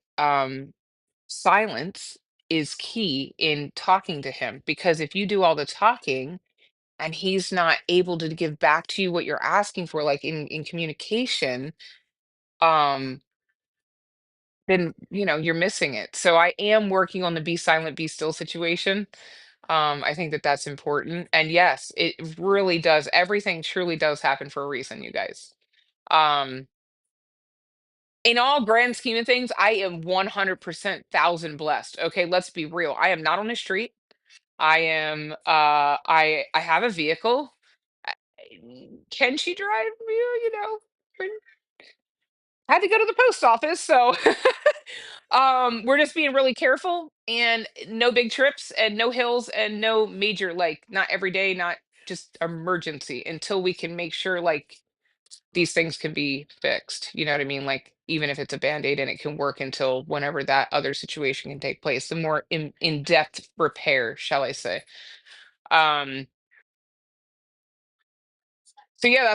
silence is key in talking to him because if you do all the talking and he's not able to give back to you what you're asking for like in communication um then you're missing it. So I am working on the be silent be still situation. I think that that's important, and yes, it really does. Everything truly does happen for a reason, you guys. um in all grand scheme of things, I am 100% thousand blessed. Okay, let's be real. I am not on the street. I am I have a vehicle. I- Can she drive me? I had to go to the post office, so we're just being really careful and no big trips and no hills and no major like not every day, not just emergency until we can make sure like these things can be fixed. You know what I mean? Like even if it's a band-aid and it can work until whenever that other situation can take place, the more in-depth repair, shall I say. Um so yeah,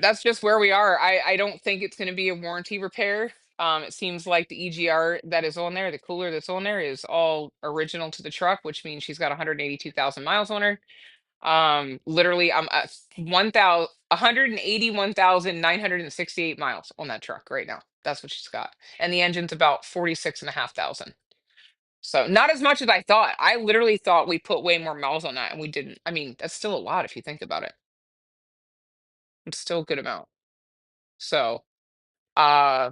that's just where we are. I don't think it's gonna be a warranty repair. It seems like the EGR that is on there, the cooler that's on there is all original to the truck, which means she's got 182,000 miles on her. Literally, I'm at 181,968 miles on that truck right now. That's what she's got. And the engine's about 46,500. So not as much as I thought. I literally thought we put way more miles on that and we didn't. I mean, that's still a lot if you think about it. It's still a good amount. So, uh,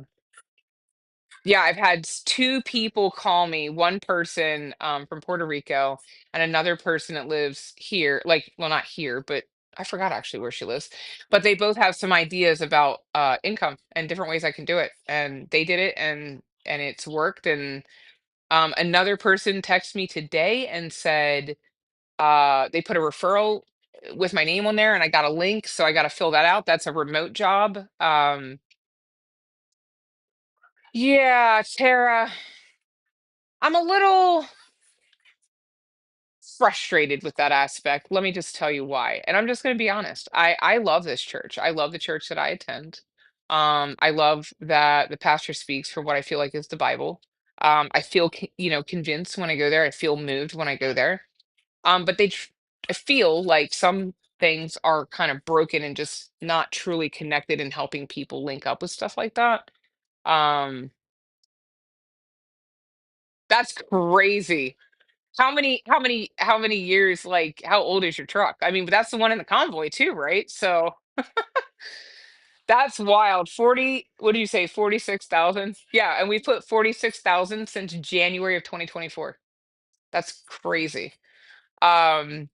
yeah, I've had two people call me, one person from Puerto Rico and another person that lives here, like, well, not here, but I forgot actually where she lives. But they both have some ideas about income and different ways I can do it. And they did it and it's worked. And another person texted me today and said they put a referral with my name on there and I got a link, so I got to fill that out. That's a remote job. Yeah, Tara, I'm a little. frustrated with that aspect. Let me just tell you why. And I'm just going to be honest. I love this church. I love the church that I attend. I love that the pastor speaks for what I feel like is the Bible. I feel convinced when I go there. I feel moved when I go there. But I feel like some things are kind of broken and just not truly connected in helping people link up with stuff like that. Um, that's crazy. How many years, like, how old is your truck? I mean, but that's the one in the convoy too, right? So that's wild. 40, what do you say, 46,000? Yeah, and we put 46,000 since January of 2024. That's crazy. Um,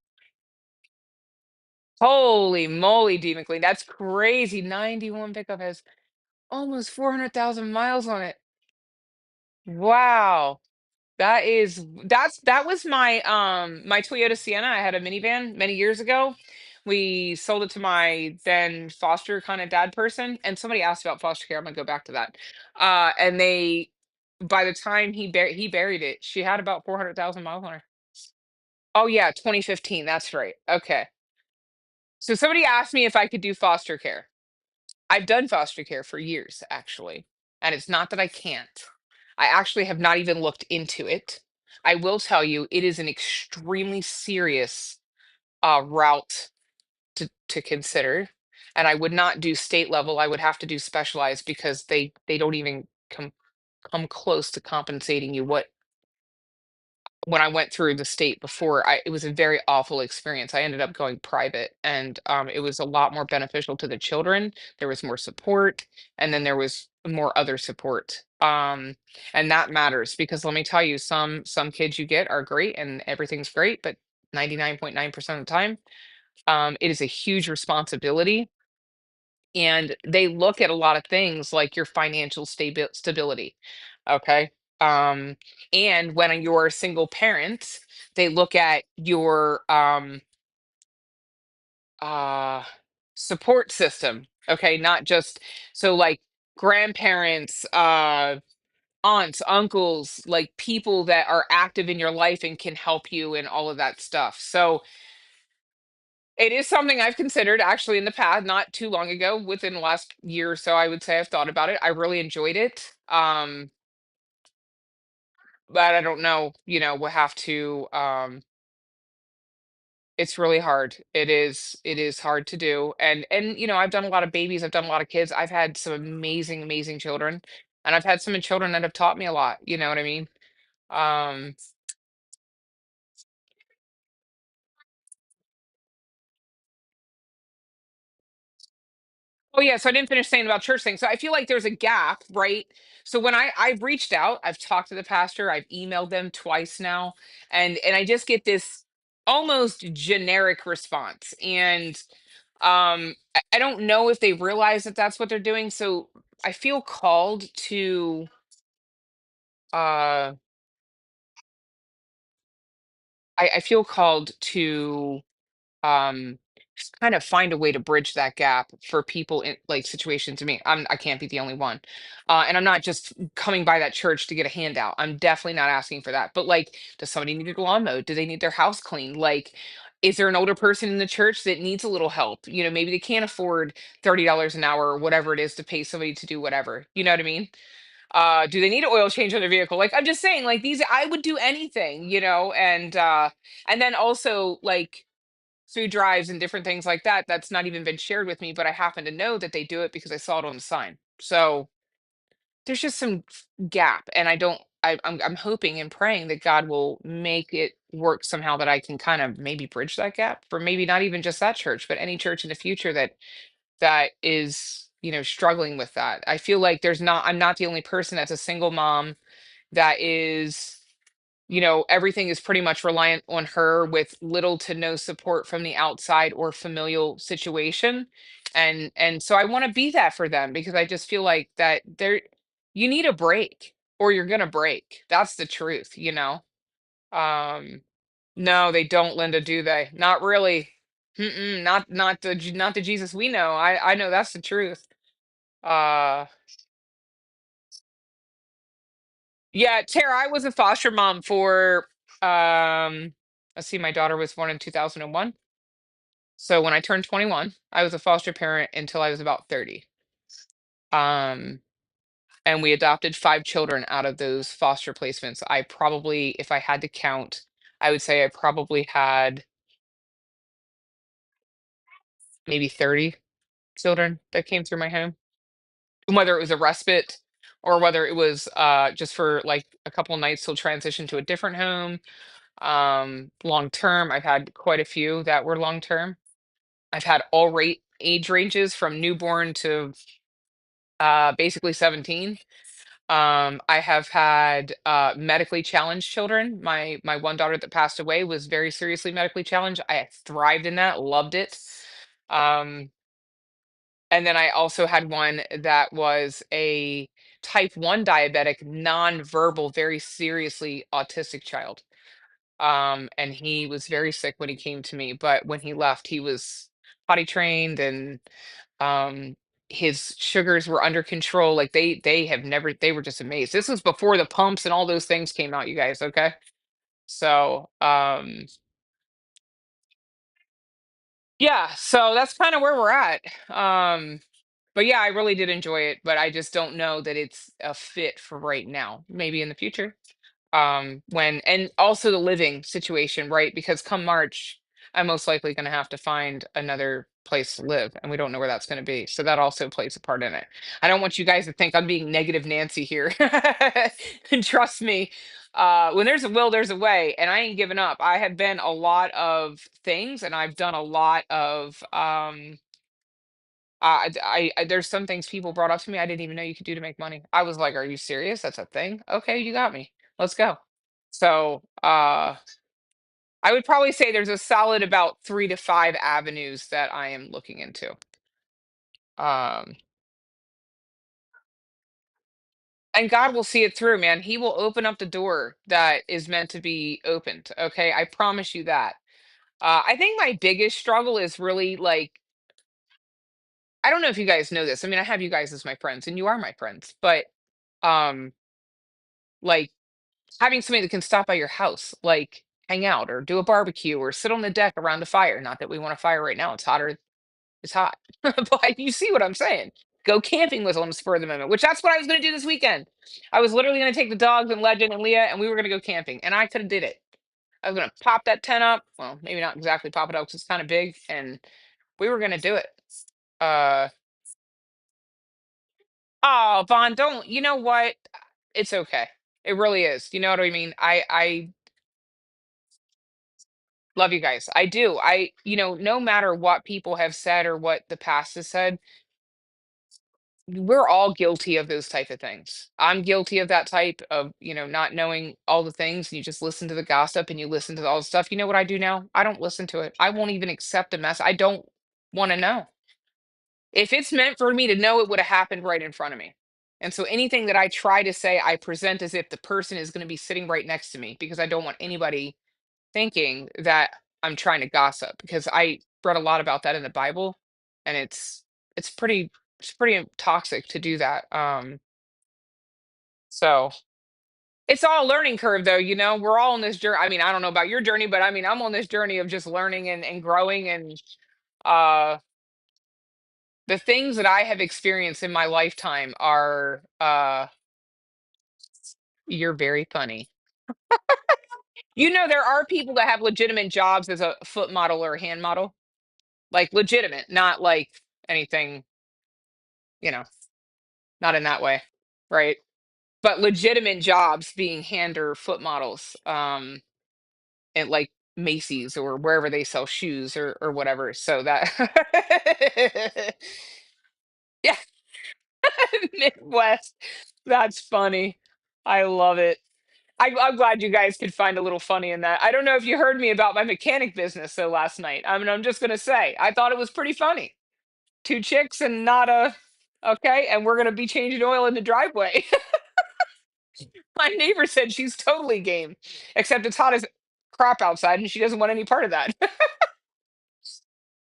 Holy moly, D McLean. That's crazy. 91 pickup has almost 400,000 miles on it. Wow. That was my Toyota Sienna. I had a minivan many years ago. We sold it to my then foster kind of dad person, and somebody asked about foster care. I'm gonna go back to that. And they by the time he buried it, she had about 400,000 miles on her. Oh yeah, 2015. That's right. Okay. So somebody asked me if I could do foster care. I've done foster care for years, actually. And it's not that I can't. I actually have not even looked into it. I will tell you, it is an extremely serious route to consider. And I would not do state level. I would have to do specialized because they don't even come close to compensating you what when I went through the state before, it was a very awful experience. I ended up going private, and it was a lot more beneficial to the children. There was more support, and then there was more other support. And that matters because let me tell you, some kids you get are great and everything's great, but 99.9% of the time, it is a huge responsibility, and they look at a lot of things like your financial stability. Okay. um and when you're a single parent, they look at your uh support system. Okay, not just so like grandparents, aunts, uncles, like people that are active in your life and can help you and all of that stuff. So it is something I've considered actually in the past, not too long ago, within the last year or so, I would say I've thought about it. I really enjoyed it. But I don't know, we'll have to it's really hard. It is hard to do. And I've done a lot of babies, I've done a lot of kids. I've had some amazing, amazing children. And I've had some children that have taught me a lot, you know what I mean? Um Oh yeah, so I didn't finish saying about church things. So I feel like there's a gap, right? So when I've reached out, I've talked to the pastor, I've emailed them twice now, and I just get this almost generic response. And I don't know if they realize that that's what they're doing. So I feel called to uh I feel called to um just kind of find a way to bridge that gap for people in like situations. To me, I can't be the only one, and I'm not just coming by that church to get a handout. I'm definitely not asking for that. But like, does somebody need their lawn mowed? Do they need their house cleaned? Like, is there an older person in the church that needs a little help? Maybe they can't afford $30 an hour or whatever it is to pay somebody to do whatever. You know what I mean? Do they need an oil change on their vehicle? Like, I'm just saying, like, these I would do anything, and then also like food drives and different things like that. That's not even been shared with me, but I happen to know that they do it because I saw it on the sign. So there's just some gap, and I don't. I'm hoping and praying that God will make it work somehow that I can kind of maybe bridge that gap for maybe not even just that church, but any church in the future that is struggling with that. I feel like I'm not the only person that's a single mom that is, everything is pretty much reliant on her with little to no support from the outside or familial situation. And so I want to be that for them because I just feel like that you need a break or you're going to break. That's the truth. Um no, they don't, Linda, do they? Not really. Not the Jesus we know. I know that's the truth. Uh yeah, Tara, I was a foster mom for um Let's see, my daughter was born in 2001. So when I turned 21, I was a foster parent until I was about 30. Um, and we adopted 5 children out of those foster placements. I probably, if I had to count, I would say I probably had maybe 30 children that came through my home, whether it was a respite or whether it was just for like a couple nights till transition to a different home. Long term, I've had quite a few that were long term. I've had all rate age ranges from newborn to basically 17. I have had medically challenged children. My one daughter that passed away was very seriously medically challenged. I thrived in that, loved it. Um, and then I also had one that was a type 1 diabetic, nonverbal, very seriously autistic child. And he was very sick when he came to me, but when he left, he was potty trained and um his sugars were under control. Like they have never they were just amazed. This was before the pumps and all those things came out, you guys, okay? So, yeah, so that's kind of where we're at. But yeah, I really did enjoy it, but I just don't know that it's a fit for right now. Maybe in the future. When and also the living situation, right? Because come March, I'm most likely going to have to find another place to live, and we don't know where that's going to be. So that also plays a part in it. I don't want you guys to think I'm being negative Nancy here. And trust me, when there's a will, there's a way, and I ain't giving up. I have been a lot of things, and I've done a lot of there's some things people brought up to me I didn't even know you could do to make money. I was like, "Are you serious? That's a thing? Okay, you got me. Let's go." So, I would probably say there's a solid about 3 to 5 avenues that I am looking into. Um, and God will see it through, man. He will open up the door that is meant to be opened. Okay, I promise you that. I think my biggest struggle is really like I don't know if you guys know this. I mean, I have you guys as my friends, and you are my friends, but um, like having somebody that can stop by your house, like hang out or do a barbecue or sit on the deck around a fire. Not that we want a fire right now. It's hotter. It's hot. But you see what I'm saying. Go camping with them for the moment, which that's what I was going to do this weekend. I was literally going to take the dogs and Legend and Leah, and we were going to go camping. And I could have did it. I was going to pop that tent up. Well, maybe not exactly pop it up because it's kind of big. And we were going to do it. Uh, oh, Vaughn, don't. You know what? It's okay. It really is. You know what I mean? I love you guys. I do. No matter what people have said or what the past has said, we're all guilty of those type of things. I'm guilty of that type of, not knowing all the things. You just listen to the gossip and you listen to all the stuff. You know what I do now? I don't listen to it. I won't even accept a mess. I don't want to know. If it's meant for me to know, it would have happened right in front of me. And so anything that I try to say, I present as if the person is going to be sitting right next to me because I don't want anybody thinking that I'm trying to gossip because I read a lot about that in the Bible and it's pretty it's pretty toxic to do that. So it's all a learning curve though, we're all on this journey. I mean, I don't know about your journey, but I mean, I'm on this journey of just learning and growing and uh the things that I have experienced in my lifetime are you're very funny. There are people that have legitimate jobs as a foot model or a hand model. Like legitimate, not like anything, you know, not in that way, right? But legitimate jobs being hand or foot models, at like Macy's or wherever they sell shoes or whatever. So that yeah, Midwest. That's funny. I love it. I'm glad you guys could find a little funny in that. I don't know if you heard me about my mechanic business so last night. I mean, I'm just gonna say I thought it was pretty funny. Two chicks and not a okay, and we're gonna be changing oil in the driveway. My neighbor said she's totally game, except it's hot as crap outside and she doesn't want any part of that.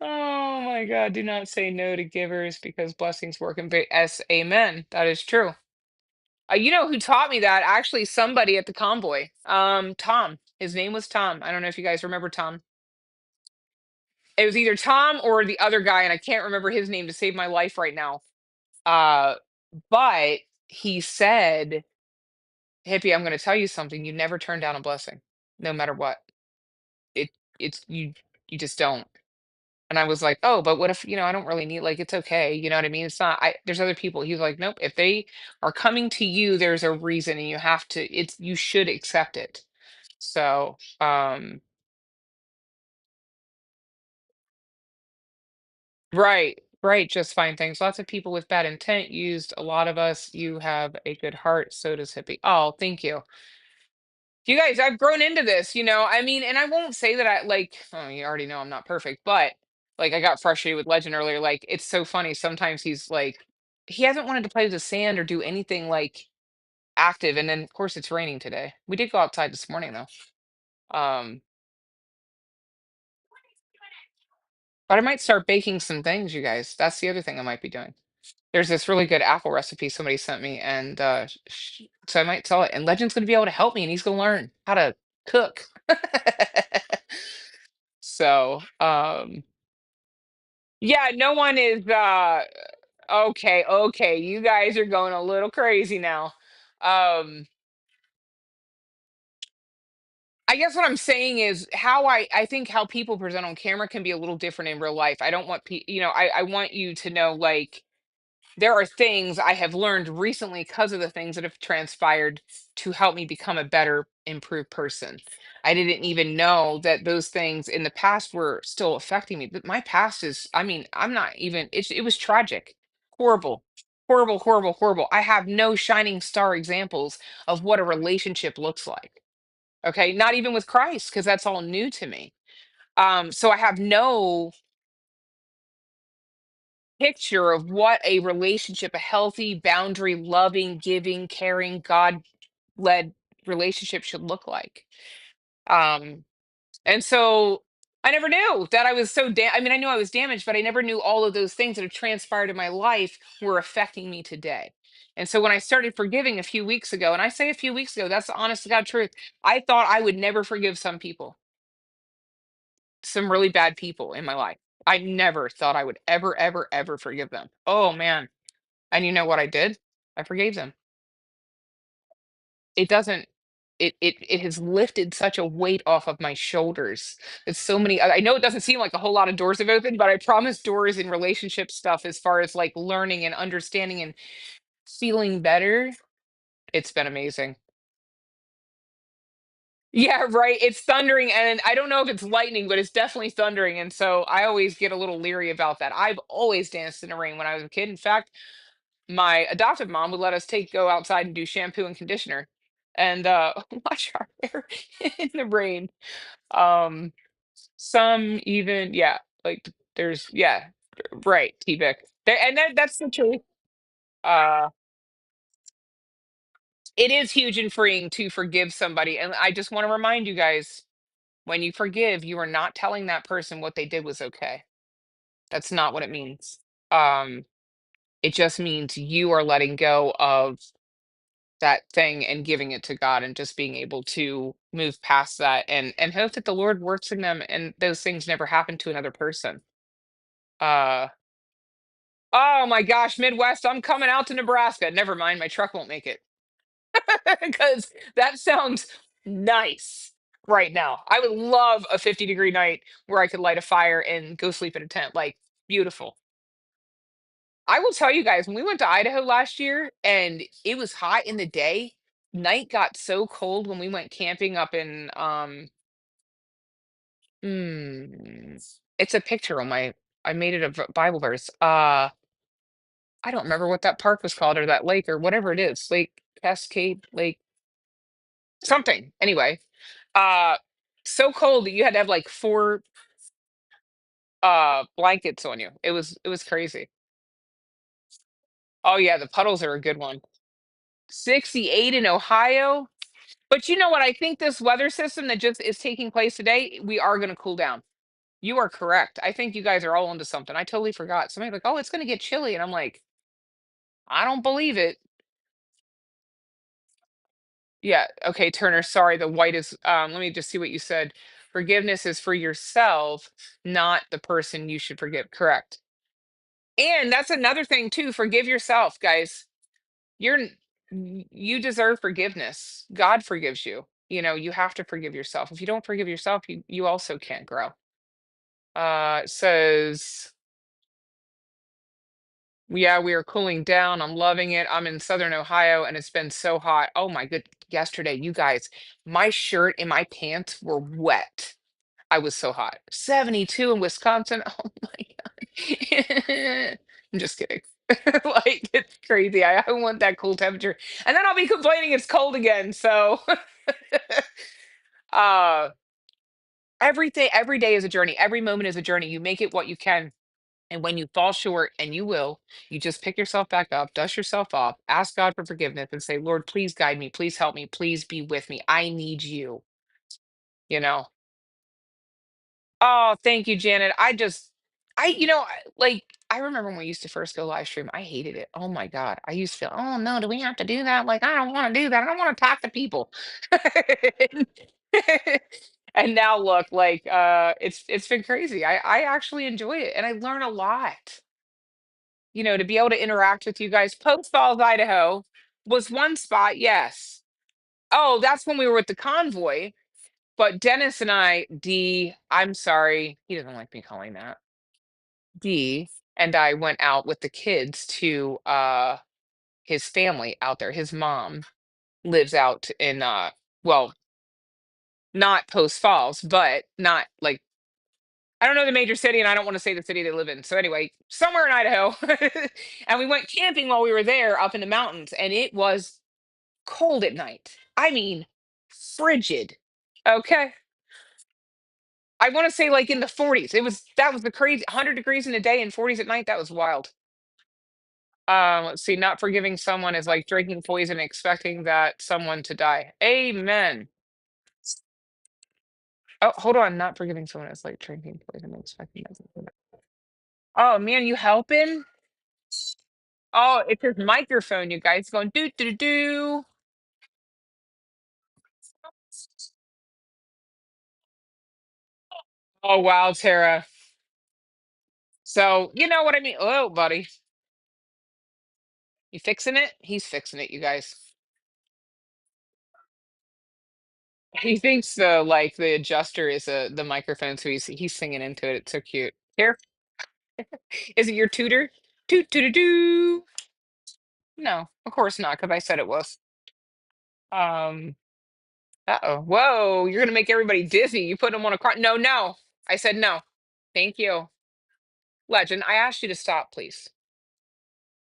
Oh my God. Do not say no to givers because blessings work in S. Amen. That is true. You know who taught me that? Actually, somebody at the convoy. Tom. His name was Tom. I don't know if you guys remember Tom. It was either Tom or the other guy, and I can't remember his name to save my life right now. Uh, but he said, "Hippie, I'm going to tell you something. You never turn down a blessing, no matter what. It, it's you just don't." And I was like, "Oh, but what if, I don't really need, like, it's okay. You know what I mean? It's not, there's other people." He's like, "Nope. If they are coming to you, there's a reason and you have to, you should accept it." So, right, right. Just fine things. Lots of people with bad intent used a lot of us. You have a good heart. So does Hippie. Oh, thank you. You guys, I've grown into this, I mean, and I won't say that I like, oh, you already know I'm not perfect, but like I got frustrated with Legend earlier. Like, it's so funny. Sometimes he's like, he hasn't wanted to play with the sand or do anything like active. And then, of course, it's raining today. We did go outside this morning, though. Um, but I might start baking some things, you guys. That's the other thing I might be doing. There's this really good apple recipe somebody sent me, and so I might tell it. And Legend's going to be able to help me, and he's going to learn how to cook. So, yeah, no one is okay, okay. You guys are going a little crazy now. Um I guess what I'm saying is how I think how people present on camera can be a little different in real life. I don't want I want you to know, like, there are things I have learned recently because of the things that have transpired to help me become a better, improved person. I didn't even know that those things in the past were still affecting me. But my past is, I mean, I'm not even, it was tragic, horrible, horrible, horrible, horrible. I have no shining star examples of what a relationship looks like. Okay. Not even with Christ, because that's all new to me. So I have no picture of what a relationship, a healthy, boundary, loving, giving, caring, God led relationship should look like. Um, and so I never knew that I was so I mean, I knew I was damaged, but I never knew all of those things that have transpired in my life were affecting me today. And so when I started forgiving a few weeks ago, and I say a few weeks ago, that's the honest to God truth, I thought I would never forgive some people, some really bad people in my life. I never thought I would ever, ever, ever forgive them. Oh man. And you know what I did? I forgave them. It doesn't it has lifted such a weight off of my shoulders. It's so many, I know it doesn't seem like a whole lot of doors have opened, but I promise doors in relationship stuff as far as like learning and understanding and feeling better, it's been amazing. Yeah, right. It's thundering, and I don't know if it's lightning, but it's definitely thundering. And so I always get a little leery about that. I've always danced in the rain when I was a kid. In fact, my adoptive mom would let us go outside and do shampoo and conditioner and wash our hair in the rain. Um some even, yeah, like there's, yeah, right, T-Vic. There, and that's the truth. Uh it is huge and freeing to forgive somebody. And I just want to remind you guys, when you forgive, you are not telling that person what they did was okay. That's not what it means. Um it just means you are letting go of that thing and giving it to God and just being able to move past that and hope that the Lord works in them and those things never happen to another person. Uh oh my gosh, Midwest, I'm coming out to Nebraska. Never mind, my truck won't make it. Because that sounds nice right now. I would love a 50-degree night where I could light a fire and go sleep in a tent. Like, beautiful. I will tell you guys, when we went to Idaho last year and it was hot in the day, night got so cold when we went camping up in it's a picture on my, I made it a Bible verse. I don't remember what that park was called or that lake or whatever it is. Lake Cascade, Lake something. Anyway, uh so cold that you had to have like four blankets on you. It was crazy. Oh yeah, the puddles are a good one. 68 in Ohio. But you know what? I think this weather system that just is taking place today, we are going to cool down. You are correct. I think you guys are all onto something. I totally forgot. Somebody's like, "Oh, it's going to get chilly," and I'm like, "I don't believe it." Yeah. Okay, Turner. Sorry, the white is. Let me just see what you said. Forgiveness is for yourself, not the person you should forgive. Correct. And that's another thing too. Forgive yourself, guys. You deserve forgiveness. God forgives you. You have to forgive yourself. If you don't forgive yourself, you also can't grow. It says, yeah, we are cooling down. I'm loving it. I'm in Southern Ohio and it's been so hot. Oh my good. Yesterday, you guys, my shirt and my pants were wet. I was so hot. 72 in Wisconsin. Oh my God. I'm just kidding. Like, it's crazy. I want that cool temperature. And then I'll be complaining it's cold again. So, uh, everything, every day is a journey. Every moment is a journey. You make it what you can. And when you fall short, and you will, you just pick yourself back up, dust yourself off, ask God for forgiveness, and say, Lord, please guide me. Please help me. Please be with me. I need you. You know, Oh, thank you, Janet. Like, I remember when we used to first go live stream, I hated it. Oh my God. I used to feel, oh no, do we have to do that? Like, I don't want to do that. I don't want to talk to people. And now look, like, it's been crazy. I actually enjoy it and I learn a lot, to be able to interact with you guys. Post Falls, Idaho was one spot, yes. Oh, that's when we were with the convoy. But Dennis and I'm sorry, he doesn't like me calling that. D and I went out with the kids to his family out there. His mom lives out in well, not Post Falls, but not like I don't know the major city and I don't want to say the city they live in. So anyway, somewhere in Idaho. And we went camping while we were there up in the mountains and it was cold at night. I mean, frigid. Okay. I want to say like in the 40s. That was the crazy 100 degrees in the day and 40s at night. That was wild. Let's see, not forgiving someone is like drinking poison, expecting that someone to die. Amen. Oh, hold on. Not forgiving someone is like drinking poison, expecting that someone to die. Oh man, you helping? Oh, it's his microphone, you guys going do do do do. Oh wow, Tara. So you know what I mean? Oh, buddy. You fixing it? He's fixing it, you guys. He thinks the adjuster is the microphone, so he's singing into it. It's so cute. Here, is it your tutor? Toot toot doo. No, of course not, because I said it was. Um, uh-oh. Whoa, you're gonna make everybody dizzy. You put them on a car. No, no. I said no. Thank you. Legend, I asked you to stop, please.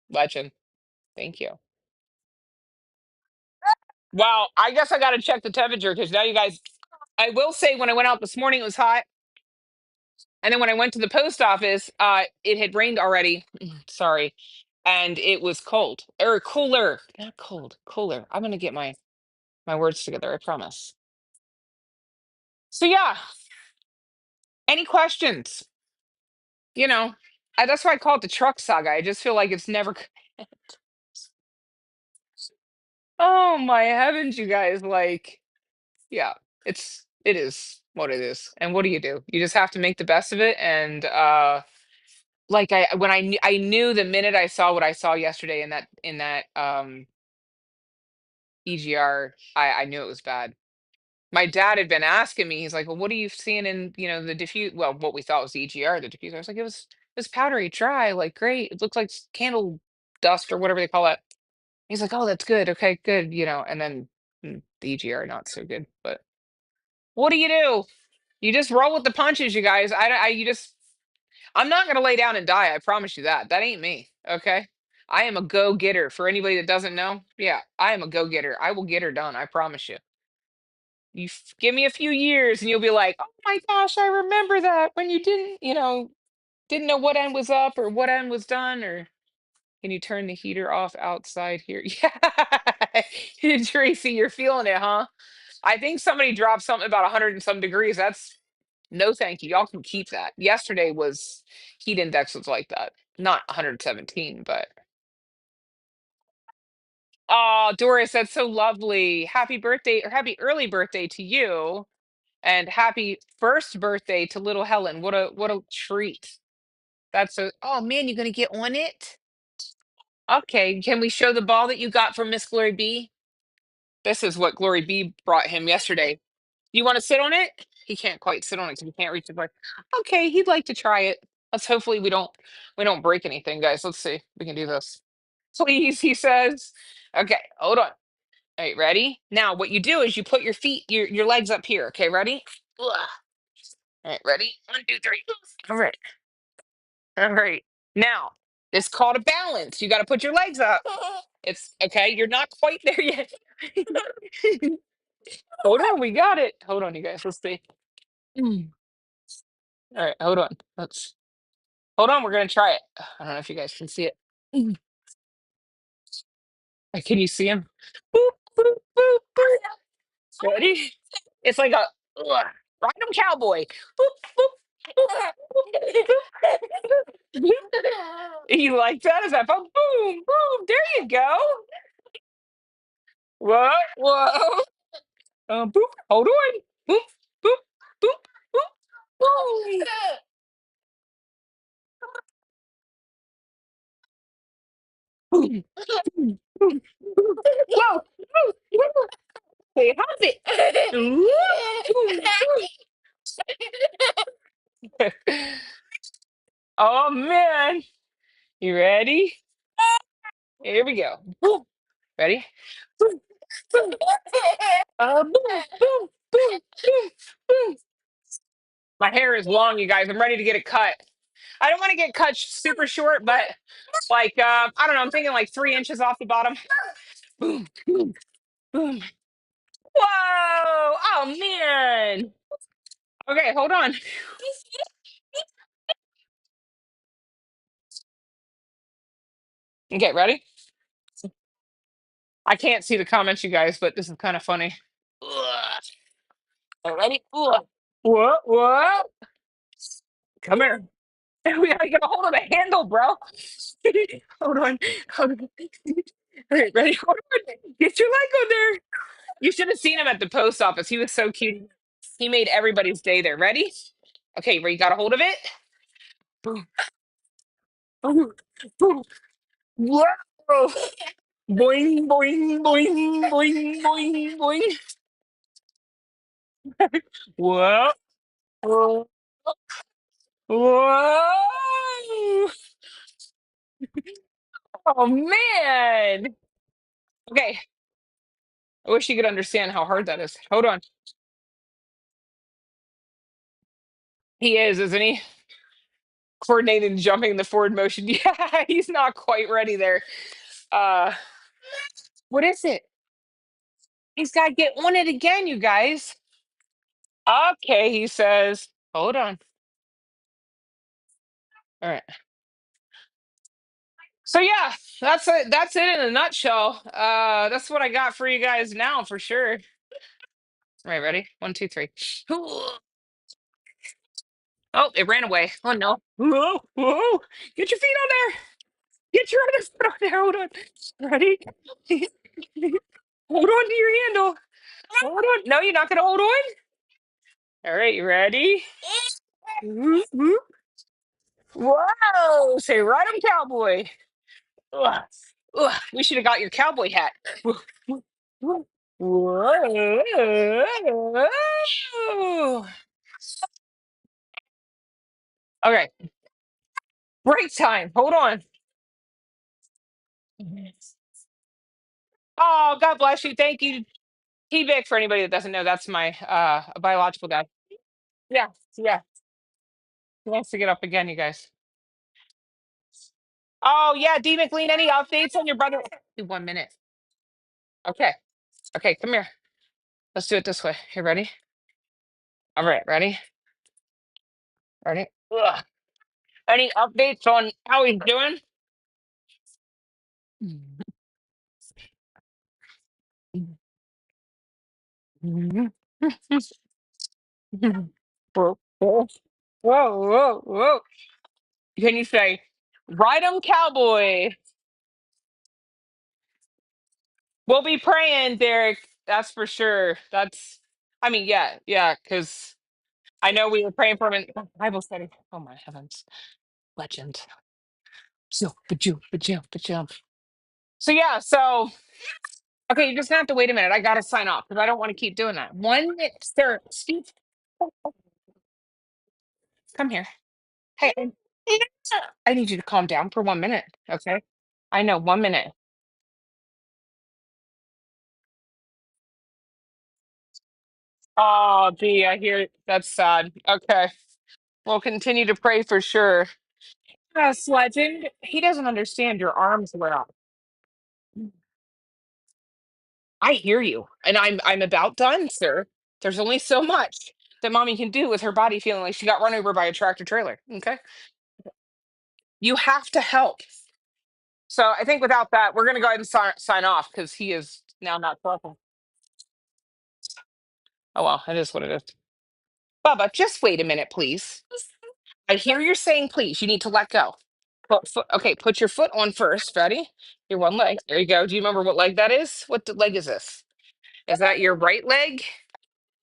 Legend. Thank you. Wow, I guess I gotta check the temperature because now you guys I will say when I went out this morning it was hot. And then when I went to the post office, it had rained already. Sorry. And it was cold. Or cooler. Not cold. Cooler. I'm gonna get my words together, I promise. So yeah, any questions? You know, that's why I call it the truck saga. I just feel like it's never. Oh my heavens, you guys! Like, yeah, it is what it is. And what do? You just have to make the best of it. And like I knew the minute I saw what I saw yesterday in that EGR, I knew it was bad. My dad had been asking me, he's like, "Well, what are you seeing in, the diffuse, well, what we thought was the EGR, the diffuser." I was like, it was powdery, dry, like great. It looks like candle dust or whatever they call it. He's like, "Oh, that's good. Okay, good." And then the EGR not so good. But what do? You just roll with the punches, you guys. I'm not gonna lay down and die. I promise you that. That ain't me. Okay. I am a go-getter. For anybody that doesn't know, yeah, I am a go-getter. I will get her done. I promise you. Give me a few years and you'll be like, oh my gosh, I remember that when you didn't know what end was up or what end was done, or can you turn the heater off outside here? Yeah. Tracy, you're feeling it, huh? I think somebody dropped something about 100 and some degrees. That's no thank you. Y'all can keep that. Yesterday was heat index was like that. Not 117, but Oh, Doris, that's so lovely. Happy birthday or happy early birthday to you. And happy first birthday to little Helen. What a treat. That's a oh man, you're gonna get on it? Okay, can we show the ball that you got from Miss Glory B? This is what Glory B brought him yesterday. You want to sit on it? He can't quite sit on it because he can't reach the bar. Okay, he'd like to try it. Let's hopefully we don't break anything, guys. Let's see. We can do this. Please, he says. Okay, hold on. All right, ready? Now what you do is you put your feet, your legs up here. Okay, ready? Ugh. All right, ready? One, two, three. All right. All right. Now, it's called a balance. You got to put your legs up. It's okay. You're not quite there yet. Hold on. We got it. Hold on, you guys. Let's see. Mm. All right. Hold on. Hold on. We're going to try it. I don't know if you guys can see it. Mm. Can you see him? Boop, boop, boop, boop. Ready? It's like a ride 'em cowboy. Boop, boop, boop, boop. You like that? Is that fun? Boom, boom. There you go. Whoa, whoa. Boop. Hold on. Boop, boop, boop, boop, boom. Boom, boom, boom, boom. Whoa, whoa, whoa. Hey, how's it? Ooh, boom, boom. Oh man. You ready? Here we go. Boom. Ready? Boom, boom. Boom, boom, boom, boom, boom. My hair is long, you guys. I'm ready to get it cut. I don't want to get cut super short, but like I don't know. I'm thinking like 3 inches off the bottom. Boom, boom, boom. Whoa! Oh man. Okay, hold on. Okay, ready? I can't see the comments, you guys, but this is kind of funny. Ugh. Ready? Ugh. What? What? Come here. We gotta get a hold of the handle, bro. Hold on. Hold on. All right, ready? Hold on. Get your leg on there. You should have seen him at the post office. He was so cute. He made everybody's day there. Ready? Okay, where you got a hold of it? Boom, boom, boom. Whoa! Boing, boing, boing, boing, boing, boing. Whoa! Whoa! Whoa! Oh man! Okay, I wish you could understand how hard that is. Hold on. He is, isn't he? Coordinated jumping the forward motion. Yeah, he's not quite ready there. Uh, what is it? He's got to get on it again, you guys. Okay, he says. Hold on. All right. So yeah, that's it. That's it in a nutshell. That's what I got for you guys now for sure. All right, ready? One, two, three. Oh, it ran away. Oh no. Whoa, whoa. Get your feet on there. Get your other foot on there. Hold on. Ready? Hold on to your handle. Hold on. No, you're not gonna hold on. All right, you ready? Whoop, whoop. Whoa! Say right on cowboy. Ugh. Ugh. We should have got your cowboy hat. Whoa. Okay, break time. Hold on. Oh, God bless you. Thank you. T-Vic, for anybody that doesn't know, that's my biological dad. Yeah, yeah. He wants to get up again, you guys. Oh, yeah, D. McLean, any updates on your brother? 1 minute. Okay. Okay, come here. Let's do it this way. You ready? All right, ready? Ready? Ugh. Any updates on how he's doing? Whoa, whoa, whoa, whoa. Can you say, ride 'em cowboy? We'll be praying, Derek. That's for sure. That's, I mean, yeah, yeah, because I know we were praying for him in Bible study. Oh my heavens. Legend. So, ba-jump. So, yeah, so, okay, you're just gonna have to wait a minute. I gotta sign off because I don't want to keep doing that. 1 minute, sir. Steve, come here. Hey, I need you to calm down for 1 minute, okay? I know, 1 minute. Oh, gee, I hear that's sad. Okay. We'll continue to pray for sure. Yes, legend. He doesn't understand your arms were up. I hear you. And I'm about done, sir. There's only so much that mommy can do with her body feeling like she got run over by a tractor trailer. Okay. You have to help. So I think without that, we're gonna go ahead and sign off because he is now not talking. Oh well, it is what it is. Bubba, just wait a minute, please. I hear you're saying please. You need to let go. Okay, put your foot on first. Ready? Your one leg. There you go. Do you remember what leg that is? Leg is this? Is that your right leg?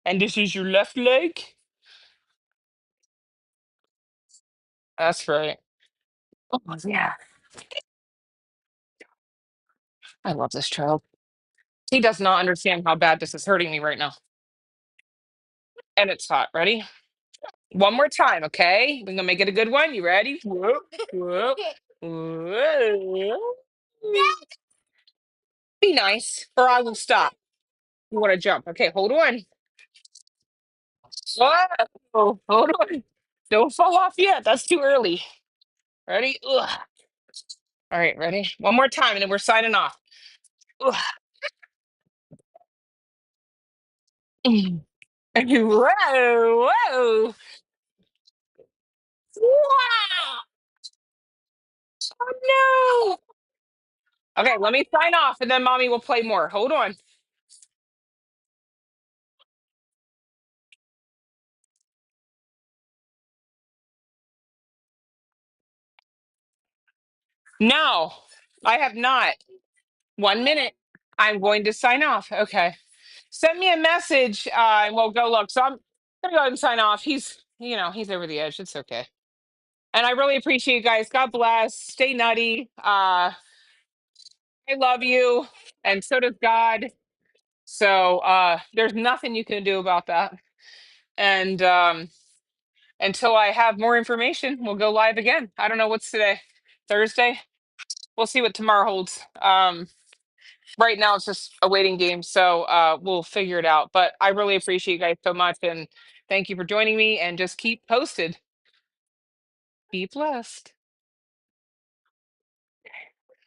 And this is your left leg? That's right. Oh, yeah. I love this child. He does not understand how bad this is hurting me right now. And it's hot. Ready? One more time, okay? We're gonna make it a good one. You ready? Whoop, whoop, whoop. Be nice, or I will stop. You want to jump? Okay, hold on. Whoa, hold on. Don't fall off yet. That's too early. Ready? Ugh. All right, ready? One more time, and then we're signing off. Ugh. Whoa, whoa. Wow. Oh no. Okay, let me sign off, and then mommy will play more. Hold on. No, I have not. 1 minute. I'm going to sign off. Okay. Send me a message, and we'll go look. So I'm gonna go ahead and sign off. He's over the edge. It's okay. And I really appreciate you guys. God bless. Stay nutty. I love you, and so does God. So there's nothing you can do about that. And until I have more information, we'll go live again. I don't know what's today. Thursday. We'll see what tomorrow holds. Right now it's just a waiting game, so we'll figure it out. But I really appreciate you guys so much, and thank you for joining me. And just keep posted. Be blessed.